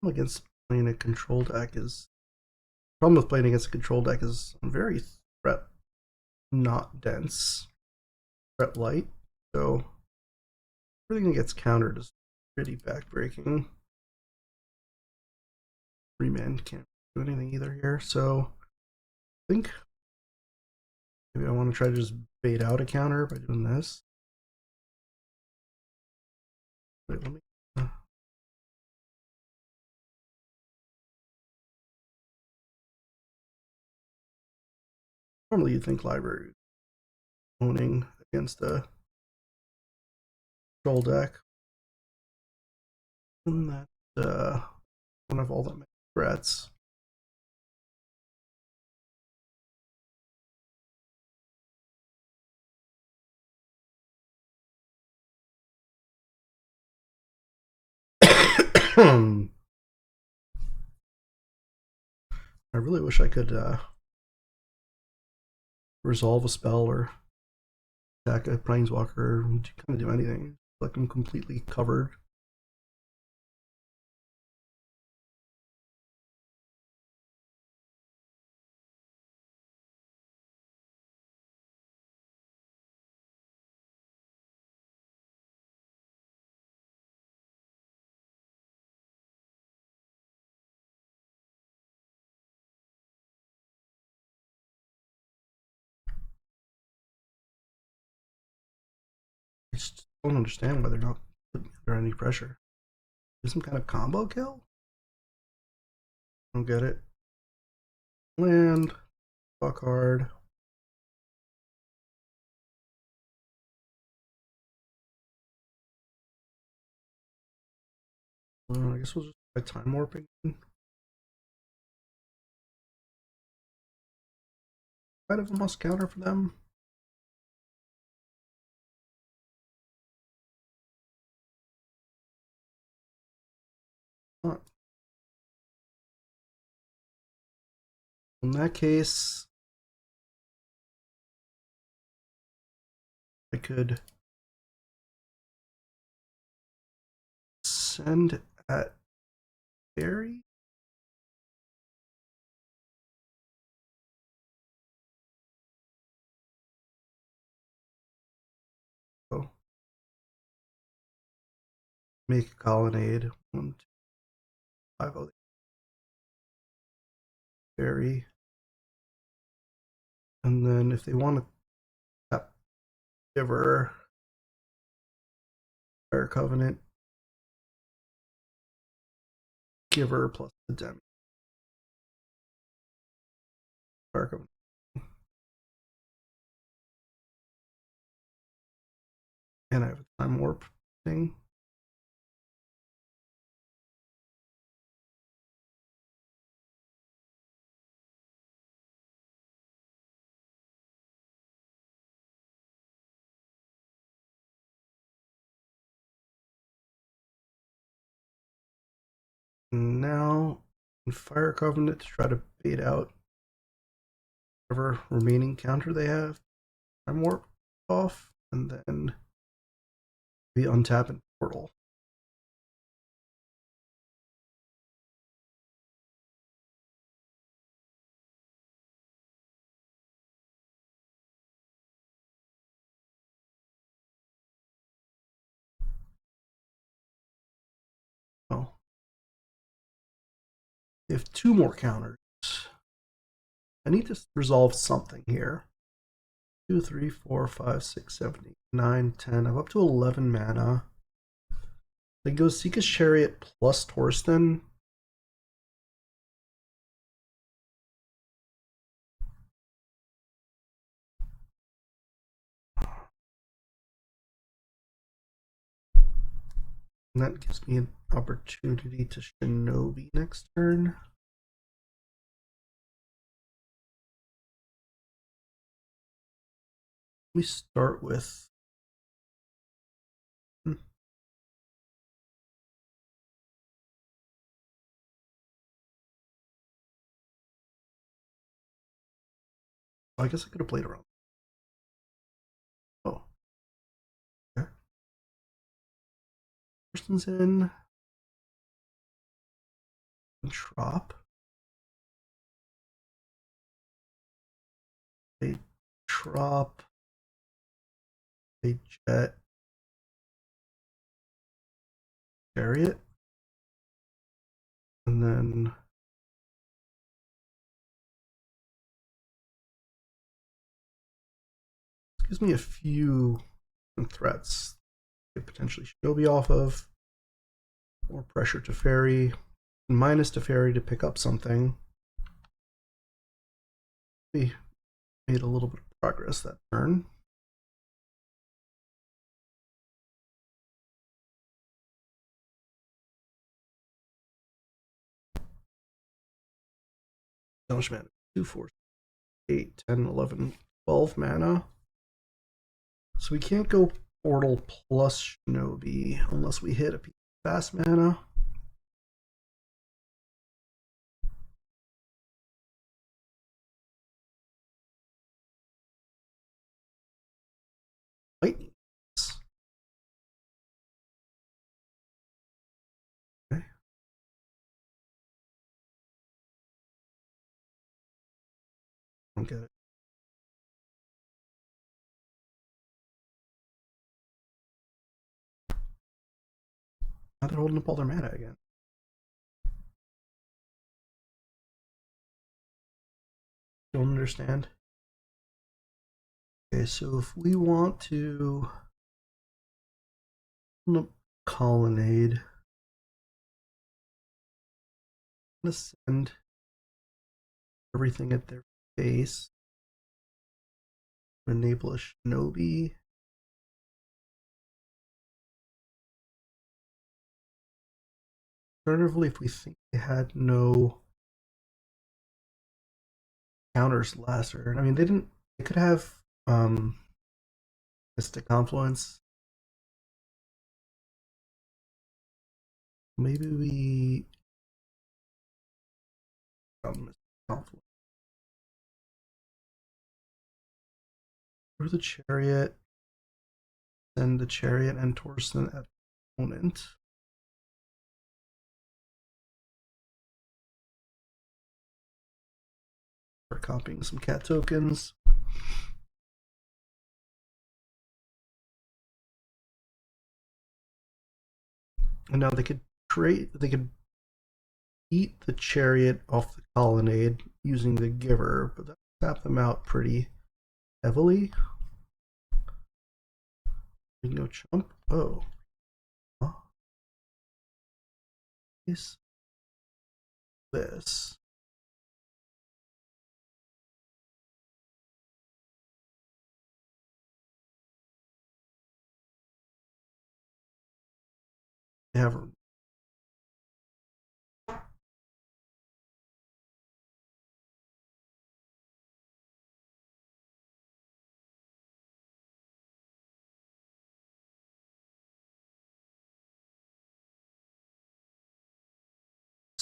Against playing a control deck is problem with playing against a control deck is I'm very threat not dense, threat light. So everything that gets countered is pretty backbreaking. 3-man can't do anything either here. So I think maybe I want to try to just bait out a counter by doing this. Wait, let me. Normally you'd think library owning against a control deck. And that don't have all that many threats. I really wish I could resolve a spell or attack a planeswalker, kind of do anything. Like I'm completely covered. I just don't understand why they're not putting under any pressure. Do some kind of combo kill? I don't get it. Land, fuck hard. I guess we'll just try time warping. Kind of a must counter for them. Not. In that case, I could send at Barry. Oh, make a colonnade. 1, 2, 5. Oh, Barry. And then if they want to tap Giver, Fire Covenant, Giver plus the Demi. Fire Covenant. And I have a time warp thing. And now Fire Covenant to try to bait out whatever remaining counter they have. Time Warp off, and then we untap and Portal. Well, we have 2 more counters. I need to resolve something here. 2, 3, 4, 5, 6, 7, 8, 9, 10. I'm up to 11 mana. They go Seeka's Chariot plus Torsten. And that gives me an opportunity to Shinobi next turn. We start with I guess I could have played around. Oh. Okay. Person's in. Trop. They Trop. They Jet. Chariot. And then this gives me a few threats. Could potentially Shinobi off of. More pressure to Fairy. Minus to Fairy to pick up something. We made a little bit of progress that turn. How much mana? 2, 4, 8, 10, 11, 12 mana. So we can't go Portal plus Shinobi unless we hit a piece of fast mana. Lightning. Okay. Don't get it. Now they're holding up all their mana again. Don't understand. Okay, so if we want to Colonnade, I'm gonna send everything at their face. Enable a Shinobi. Alternatively, if we think they had no counters last turn, I mean, they didn't. They could have Mystic Confluence. Maybe we Mystic Confluence through the Chariot. Send the Chariot and Torsten at opponent. Start copying some cat tokens. And now they could eat the Chariot off the Colonnade using the Giver, but that tap them out pretty heavily. No chump. Oh. Huh? Is this? They have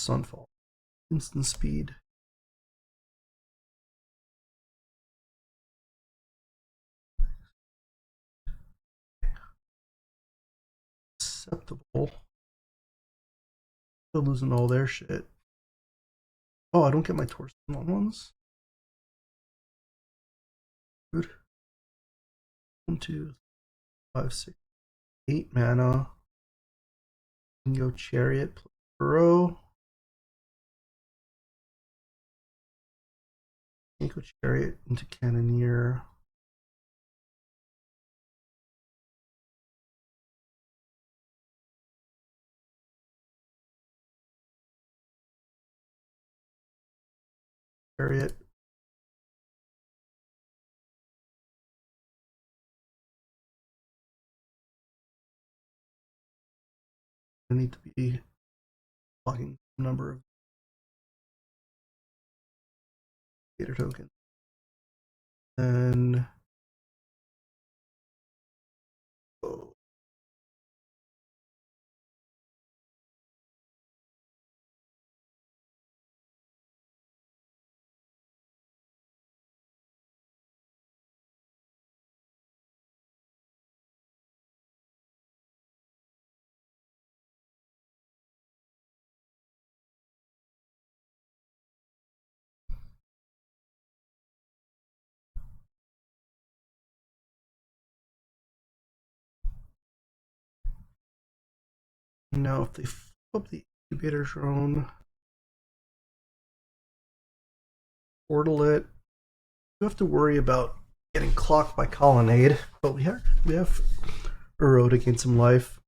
Sunfall. Instant speed. Acceptable. Still losing all their shit. Oh, I don't get my torsion ones. Good. 1, 2, 5, 6, 8 mana. You can go Chariot, Burrow. You can go Chariot into Cannoneer. Chariot. I need to be blocking a number of data tokens. Then oh, now if they flip up the incubator drone, portal it, you have to worry about getting clocked by Colonnade, but we have Uro to gain some life.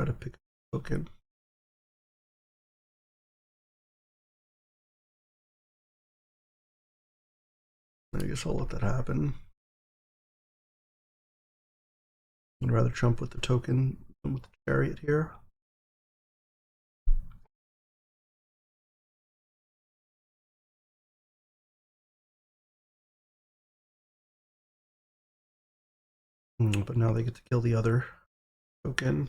Try to pick a token. I guess I'll let that happen. I'd rather jump with the token than with the chariot here. But now they get to kill the other token.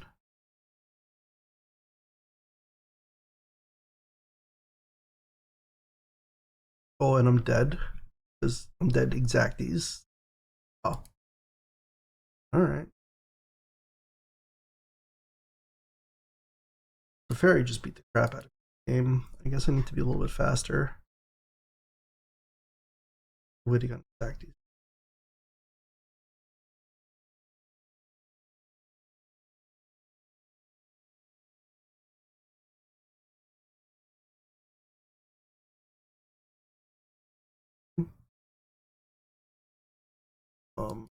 Oh, and I'm dead. Because I'm dead exacties. Oh. Alright. The fairy just beat the crap out of the game. I guess I need to be a little bit faster. Waiting on exacties. Um,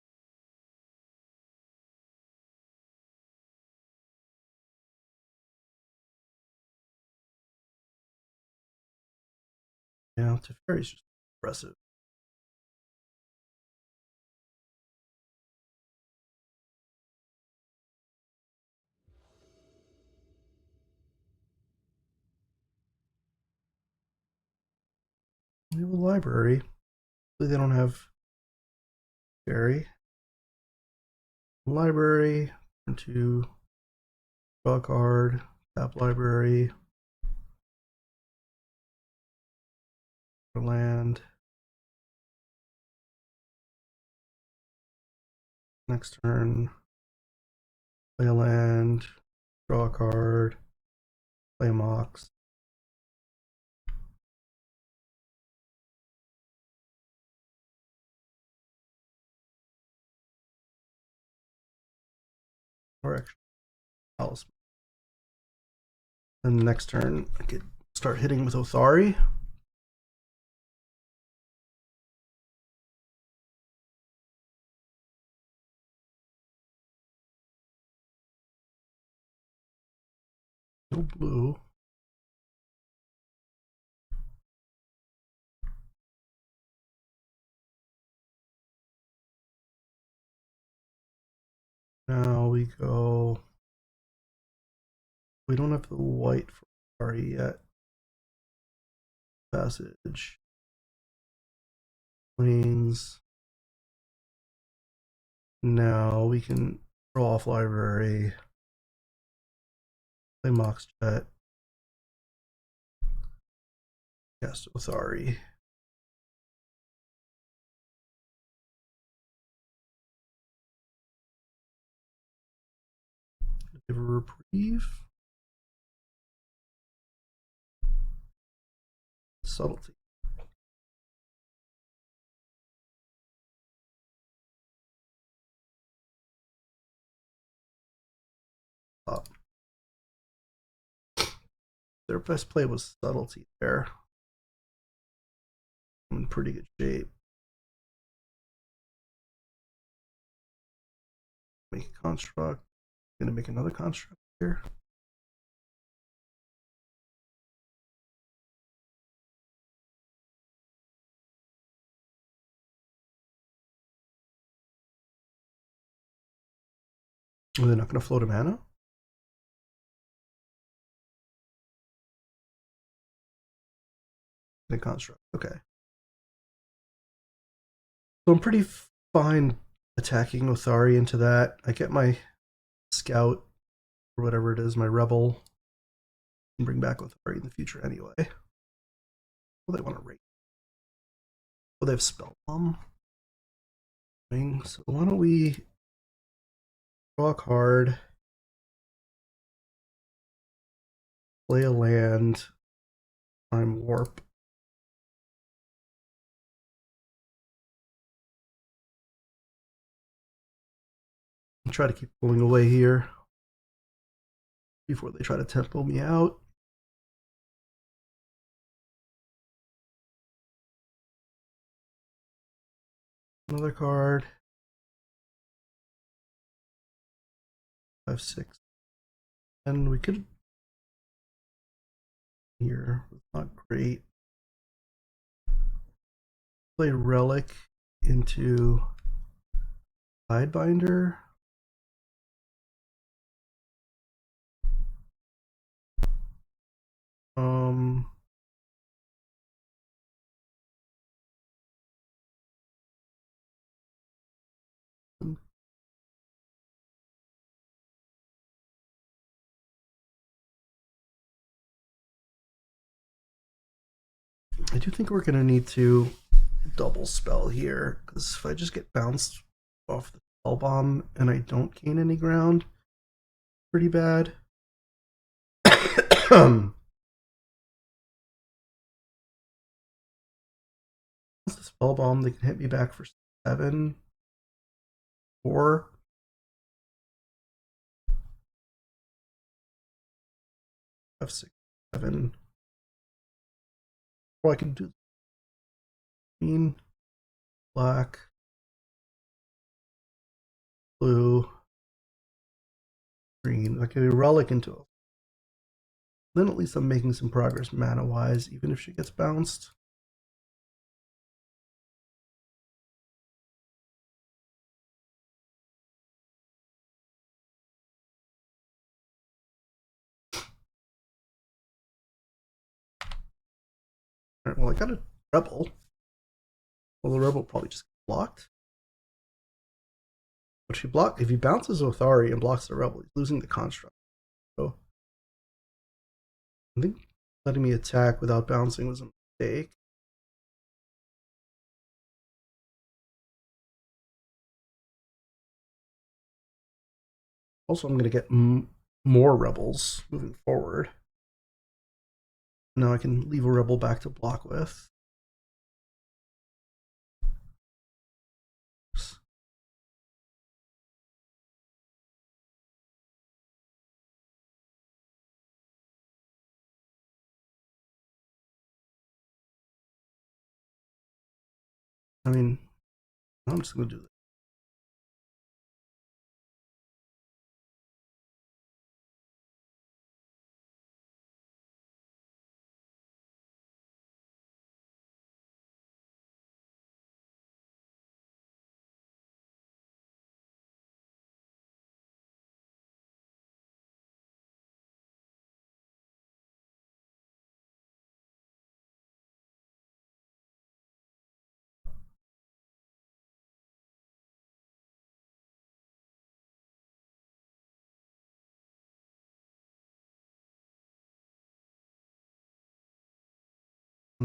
yeah, Teferi's just impressive. We have a library. They don't have fairy. Library. Turn to draw a card. Tap library. Land. Next turn. Play a land. Draw a card. Play a Mox. Or actually, Alice. Then next turn, I could start hitting with Othari. No blue. Now we go We don't have the white for Atari yet. Passage. Planes. Now we can throw off library. Play Mox Jet. Cast Othari. Give a reprieve. Subtlety. Up. Their best play was subtlety there. I'm in pretty good shape. Make a construct. I'm gonna make another construct here. Oh, they're not gonna float a mana? The construct. Okay. So I'm pretty fine attacking Othari into that. I get my scout or whatever it is, my rebel, and bring back Othari in the future anyway. Well, they want to rate. Oh, they have spell bomb. So why don't we draw a card, play a land, time warp. And try to keep pulling away here before they try to tempo me out. Another card. 5, 6. And we could here. It's not great. Play Relic into Sidebinder. I do think we're going to need to double spell here, because if I just get bounced off the spell bomb and I don't gain any ground, pretty bad. The spell bomb, they can hit me back for 7 or 5, 6, 7. Or I can do green, black, blue, green. I can do Relic into it. Then at least I'm making some progress mana wise, even if she gets bounced. Alright, well, I got a Rebel. Well, the Rebel probably just blocked. But she blocked. If he bounces Othari and blocks the Rebel, he's losing the construct. So I think letting me attack without bouncing was a mistake. Also, I'm going to get more Rebels moving forward. Now I can leave a Rebel back to block with. I mean, I'm just going to do this.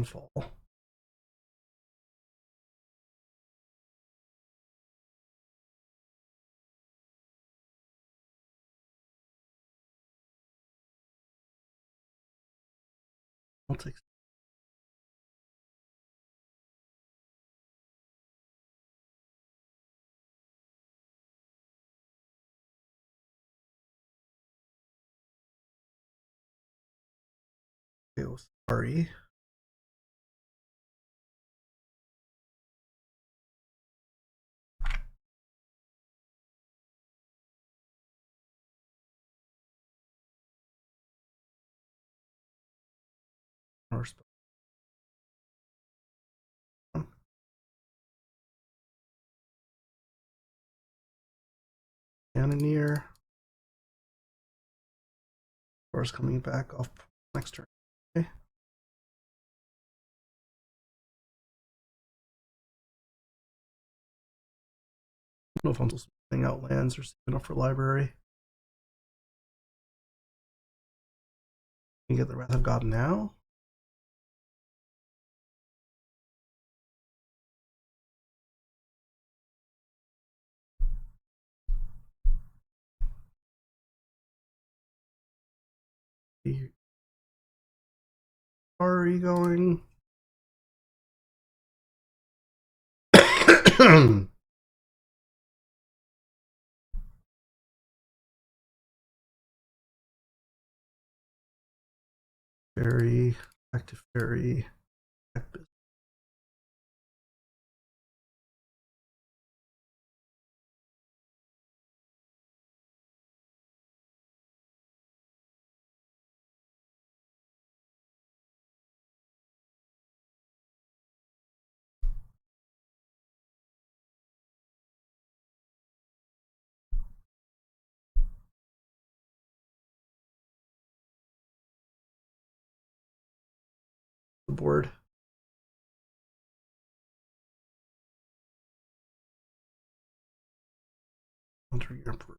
Sunfall. I'll take. Sorry. Cannoneer. Force coming back off next turn. Okay. I don't know if I'm still spinning out lands or saving up for library. Can you get the Wrath of God now? Are you going? Fairy, active fairy, active. The board. Enter your emperor.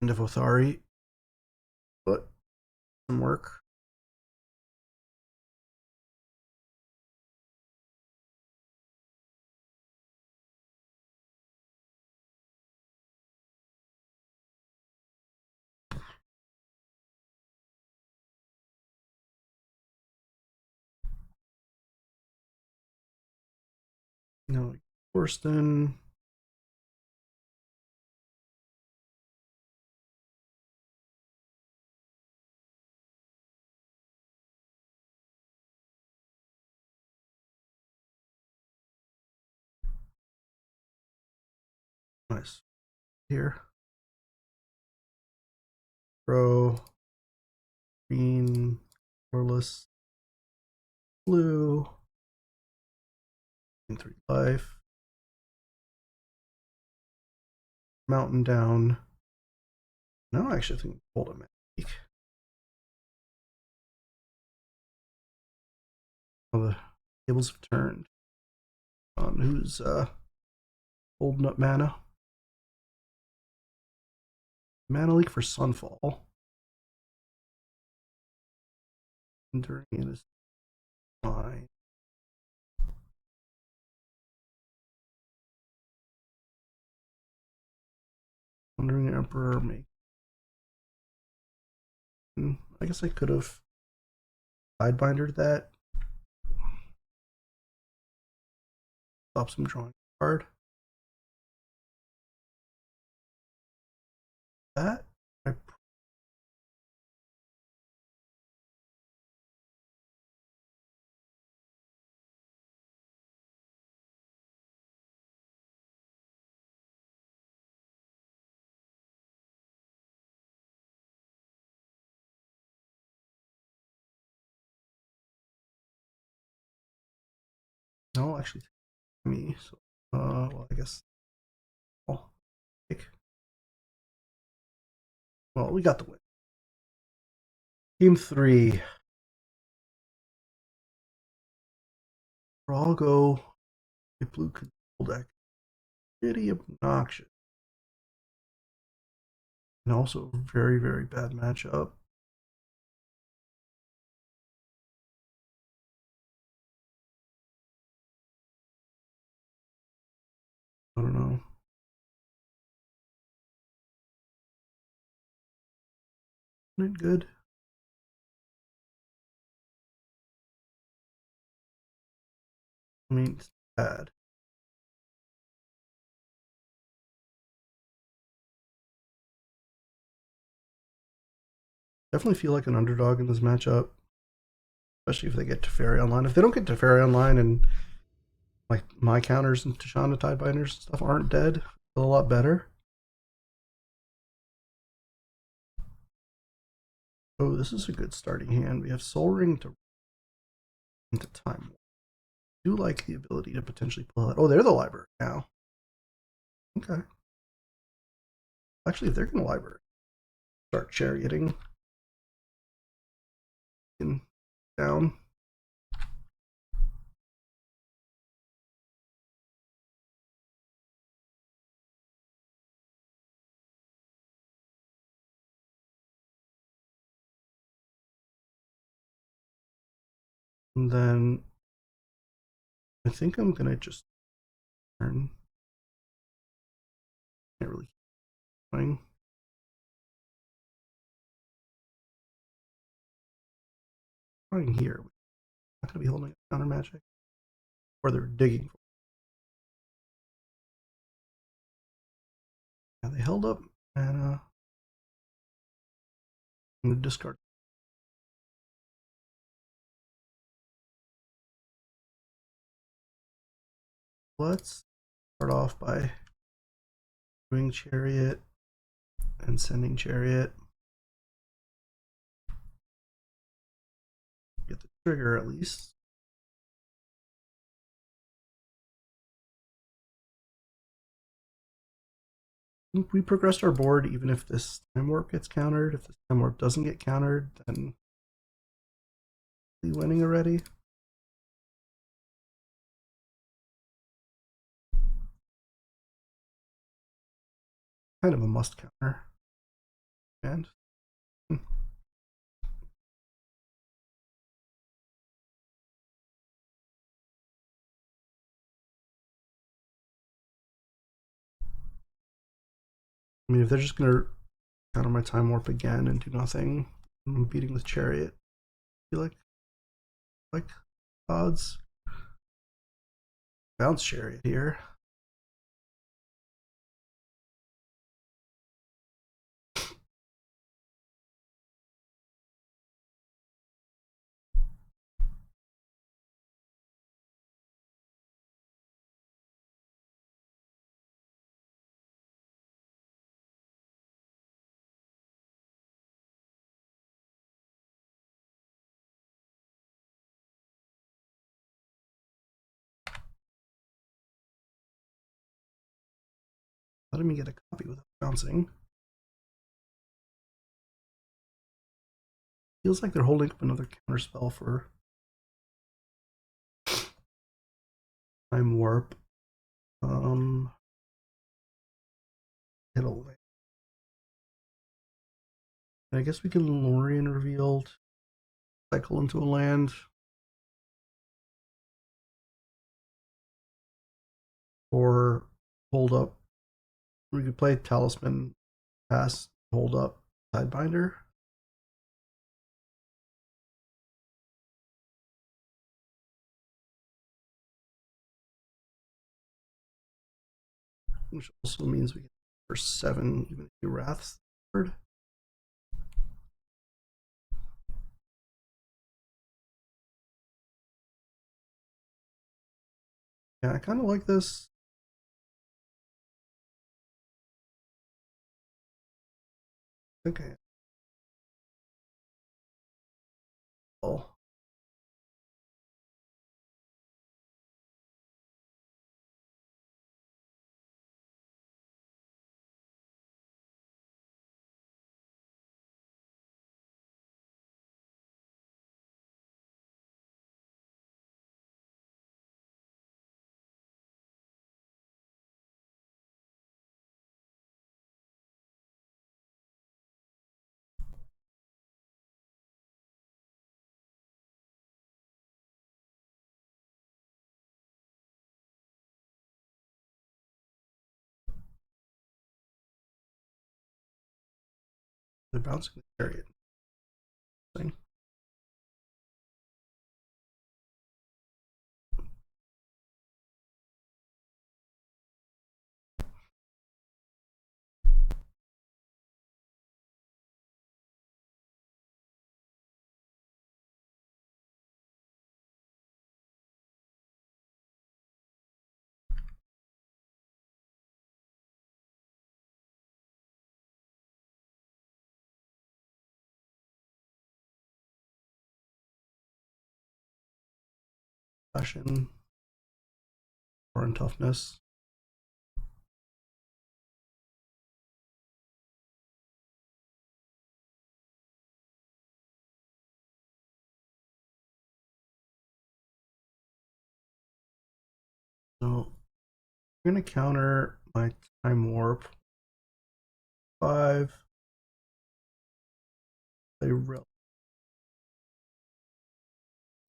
End of Othari. But some work. No, Worston. Nice. Here. Pro. Green. Colorless. Blue. 3 life. Mountain down. No, I actually think hold him. Oh, the tables have turned on who's holding up mana. Mana leak for Sunfall. Entering in is fine. Wandering Emperor make. I guess I could have sidebindered that. Stop some drawing card. That I no actually me. So well I guess I'll pick. Well, we got the win. Team 3. I'll go a blue control deck. Pretty obnoxious. And also a very, very bad matchup. I don't know. Isn't it good? I mean, it's bad. Definitely feel like an underdog in this matchup, especially if they get Teferi online. If they don't get Teferi online and like my counters and Tashana Tidebinders and stuff aren't dead, feel a lot better. Oh, this is a good starting hand. We have Soul Ring to into Time. I do like the ability to potentially pull out. Oh, they're the library now. Okay. Actually, if they're going to library, start charioting down. And then I think I'm going to just turn. Can't really keep going. Right here. We're not going to be holding a counter magic. Or they're digging for. Yeah, they held up and I'm going to discard. Let's start off by doing Chariot and sending Chariot. Get the trigger at least. We progressed our board even if this time warp gets countered. If this time warp doesn't get countered, then we're winning already. Kind of a must counter. And I mean, if they're just gonna counter my time warp again and do nothing, I'm beating with Chariot. I feel like odds. Bounce Chariot here. Letting me get a copy without bouncing. Feels like they're holding up another counter spell for time warp. Hit a land. I guess we can Lorien revealed, cycle into a land. Or hold up. We could play Talisman, pass, hold up, Sidebinder. Which also means we get for 7, even if you Wrath's third. Yeah, I kind of like this. Okay. Well, They're bouncing the chariot. Thing. Fashion or in toughness. So I'm gonna counter my time warp. 5. Play relic.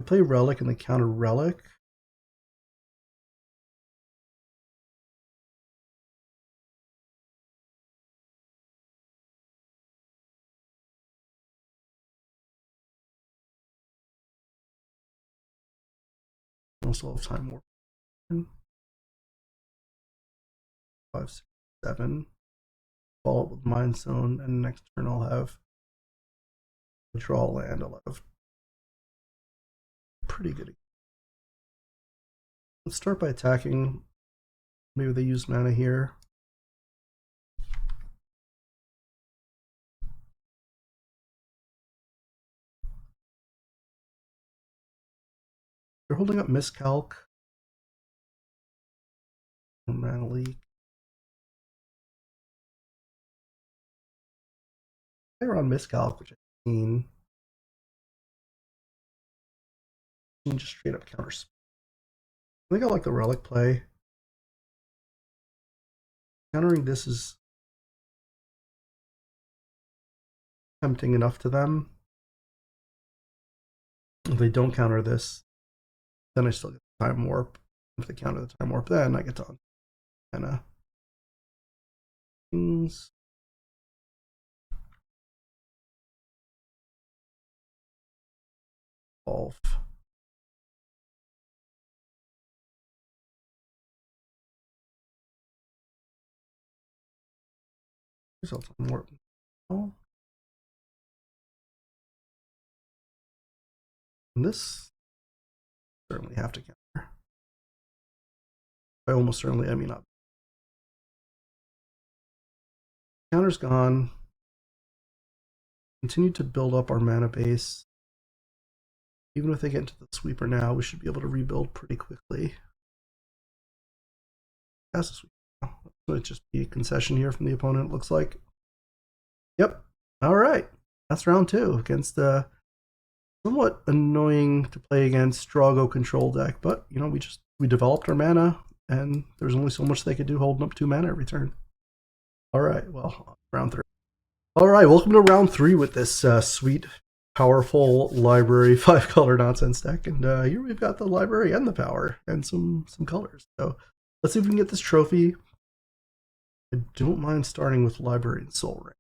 I play relic and then counter relic. Also have time warp. 5, 6, 7. Follow up with Mind Zone, and next turn I'll have draw land. I'll have pretty good. Let's start by attacking. Maybe they use mana here. They're holding up Miscalc. Mana leak. They're on Miscalc, which I've seen. Just straight up counters. I think I like the relic play. Countering this is tempting enough to them. If they don't counter this, then I still get the time warp. If they counter the time warp, then I get to mana. Things. Evolve. Here's time warp. Oh. And this certainly have to counter. I almost certainly, I mean, not. Counter's gone. Continue to build up our mana base. Even if they get into the sweeper now, we should be able to rebuild pretty quickly. That's a sweeper. Might just be a concession here from the opponent, it looks like. Yep. All right. That's round 2 against the somewhat annoying to play against Drago control deck, but you know, we developed our mana, and there's only so much they could do holding up 2 mana every turn. All right. Well, round 3. All right. Welcome to round 3 with this sweet, powerful library 5-color nonsense deck, and here we've got the library and the power and some colors. So let's see if we can get this trophy. I don't mind starting with library and Sol Ring.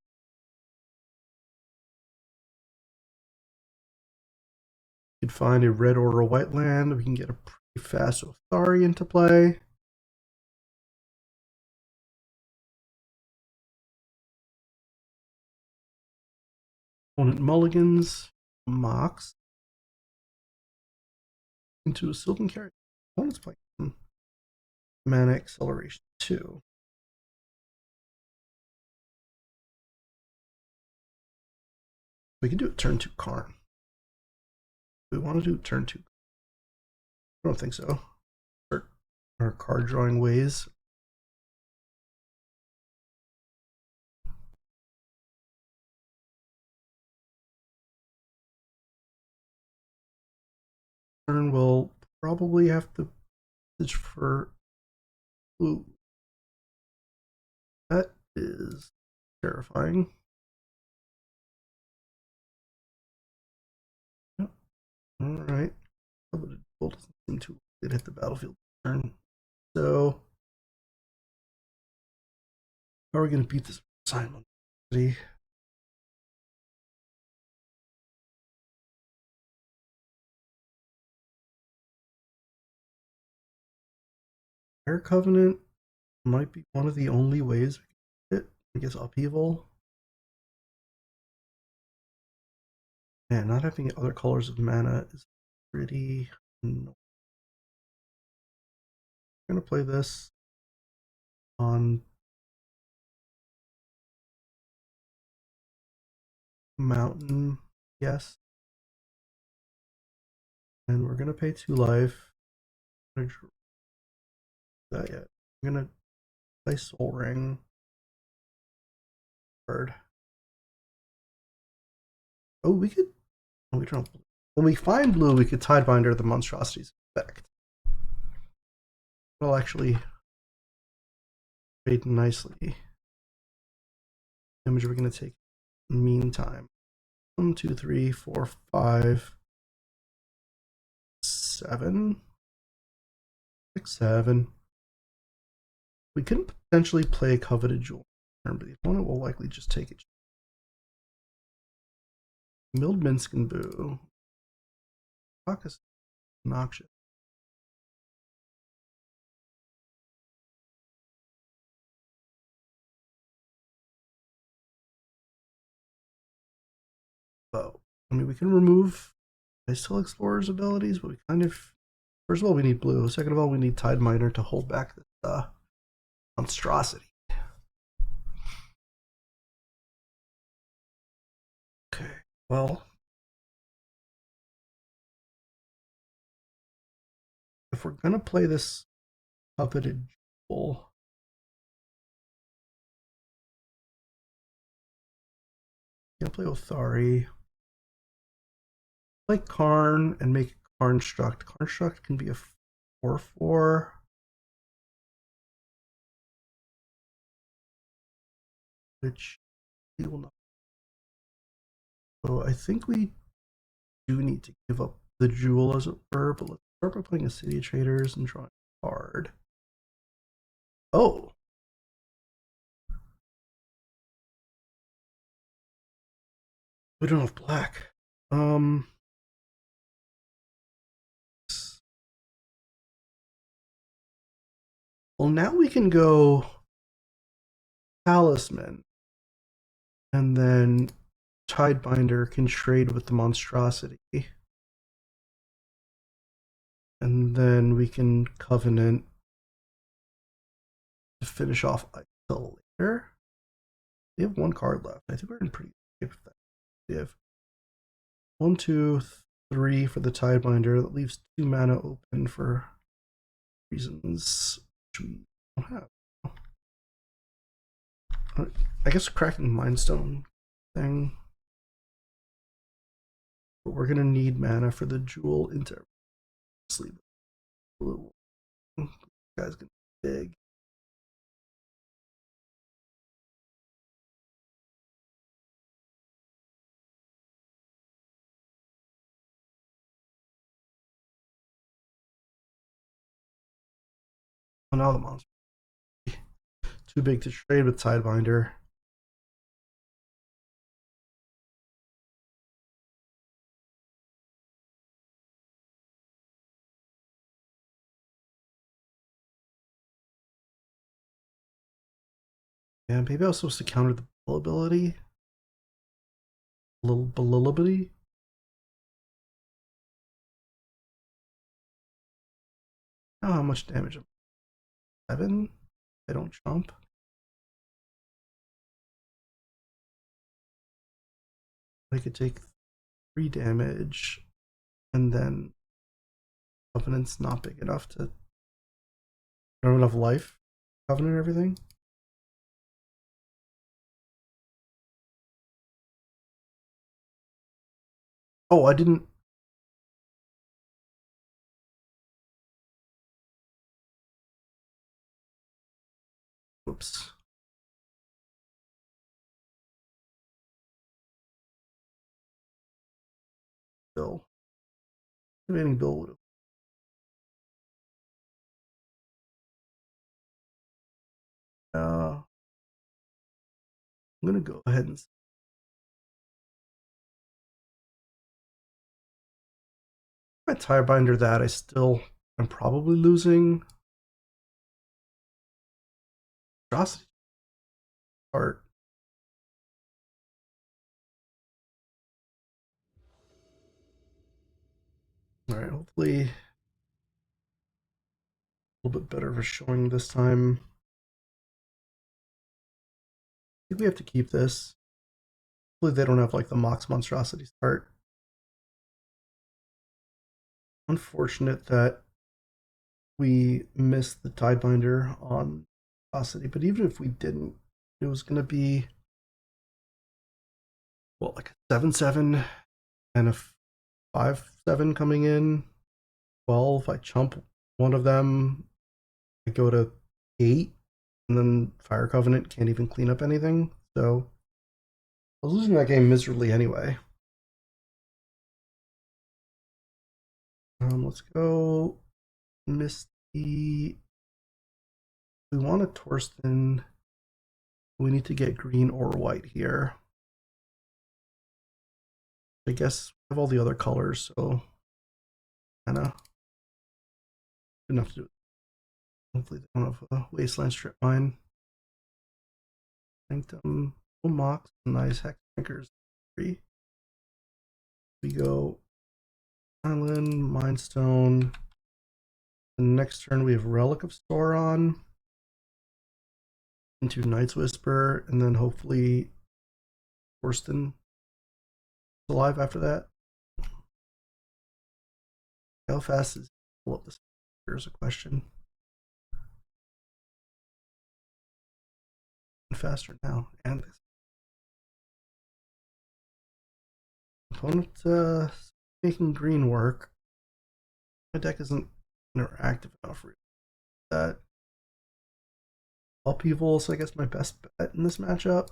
We could find a red or a white land. We can get a pretty fast Othari into play. Opponent mulligans, Mox into a Sylvan Carrier. Opponent's playing Mana Acceleration 2. We can do it turn 2 Karn. We want to do turn 2. I don't think so. Start our card drawing ways. Turn will probably have to search for. Ooh. That is terrifying. Yep. All right. Doesn't seem to hit the battlefield turn. So, how are we going to beat this Simon? Fire Covenant might be one of the only ways we can get it. I guess Upheaval. And not having other colors of mana is pretty annoying. I'm going to play this on Mountain, yes. And we're going to pay 2 life. I'm gonna that yet. I'm going to play Soul Ring. Bird. Oh, we could. Oh, we don't. When we find blue, we could Tidebinder the Monstrosity's effect. It'll actually trade nicely. Damage we're going to take in the meantime. 1, 2, 3, 4, 5, 7, 6, 7. We can potentially play Coveted Jewel, but the opponent will likely just take it. Milled Minsc Boo. Caucus obnoxious. So, I mean, we can remove Ice-Tail Explorer's abilities, but we kind of. First of all, we need blue. Second of all, we need Tideminer to hold back this monstrosity. Okay, well. If we're going to play this Coveted Jewel, I'm going to play Othari. Play Karn and make Karnstruct. Karnstruct can be a 4/4. Which we will not. So I think we do need to give up the jewel, as it were, but let's start by playing a City of Traders and drawing a card. Oh! We don't have black. Well, now we can go Talisman, and then Tidebinder can trade with the monstrosity. And then we can Covenant to finish off until later. We have 1 card left. I think we're in pretty good shape. We have 1, 2, 3 for the Tidebinder. That leaves 2 mana open for reasons which we don't have. I guess cracking Mindstone thing. But we're gonna need mana for the jewel into sleep. Blue. This guy's gonna be big. Oh, now the monster. Too big to trade with Tidebinder. And maybe I was supposed to counter the bull ability. Bull ability. Oh, how much damage? 7? I don't jump. I could take 3 damage, and then Covenant's not big enough to. I don't have enough life. Covenant and everything. Oh, I didn't. Whoops. Bill. Remaining Bill would have. I'm gonna go ahead and. If I Tidebinder that, I still am probably losing. monstrosity art. All right, hopefully a little bit better for showing this time. I think we have to keep this. Hopefully they don't have like the Mox monstrosity start. Unfortunate that we missed the Tidebinder on monstrosity, but even if we didn't, it was going to be what, like a 7/7 and a 5/7 coming in. 12. I chump one of them. I go to 8, and then Fire Covenant can't even clean up anything. So I was losing that game miserably anyway. Let's go Misty. We want a Torsten. We need to get green or white here. I guess I have all the other colors, so kind of enough to do it. Hopefully they don't have a Wasteland Strip Mine. Sanctum, Mox, nice Hex Drinkers. 3. We go Island, Mindstone. The next turn we have Relic of Sauron into Night's Whisper, and then hopefully Torsten alive after that. How fast is pull up this? Here's a question. Faster now, and this opponent making green work. My deck isn't interactive enough for that. Upheaval's, I guess, my best bet in this matchup.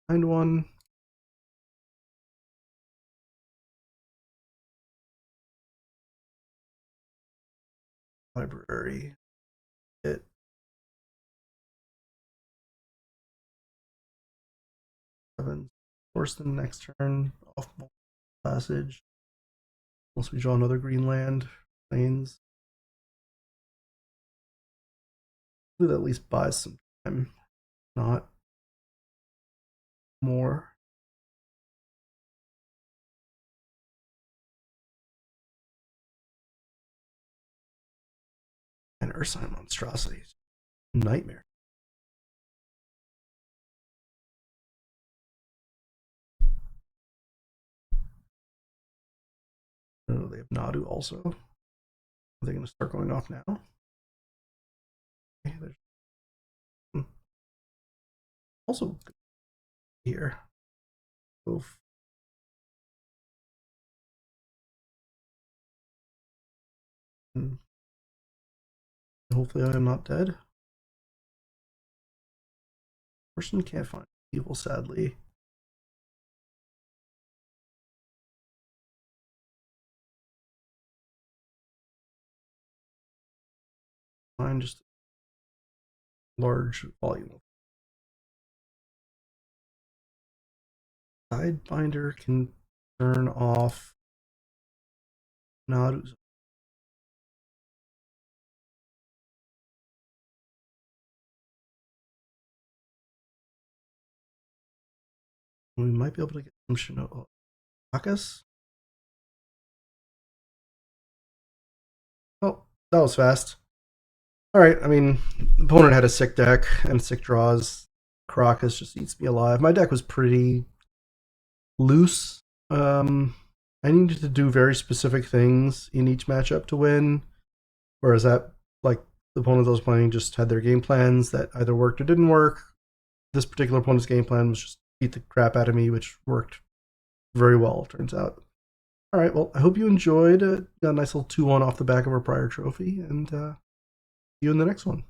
Find one. Library. Hit. Force them next turn. Off Passage. Unless we draw another green land. Plains. That at least buys some time. Not more. And Ursine Monstrosities. Nightmare. Oh, they have Nadu also. Are they going to start going off now? Okay, there's also here. Oof. Hopefully I am not dead. Person can't find people, sadly. Find just a large volume of Sidebinder can turn off Nadu's. We might be able to get some Shinobu. Akas? Oh, that was fast. Alright, I mean, the opponent had a sick deck and sick draws. Caracas just eats me alive. My deck was pretty loose. I needed to do very specific things in each matchup to win. Whereas that, like, the opponent I was playing just had their game plans that either worked or didn't work. This particular opponent's game plan was just beat the crap out of me, which worked very well, turns out. All right, well, I hope you enjoyed. Got a nice little 2-1 off the back of our prior trophy, and see you in the next one.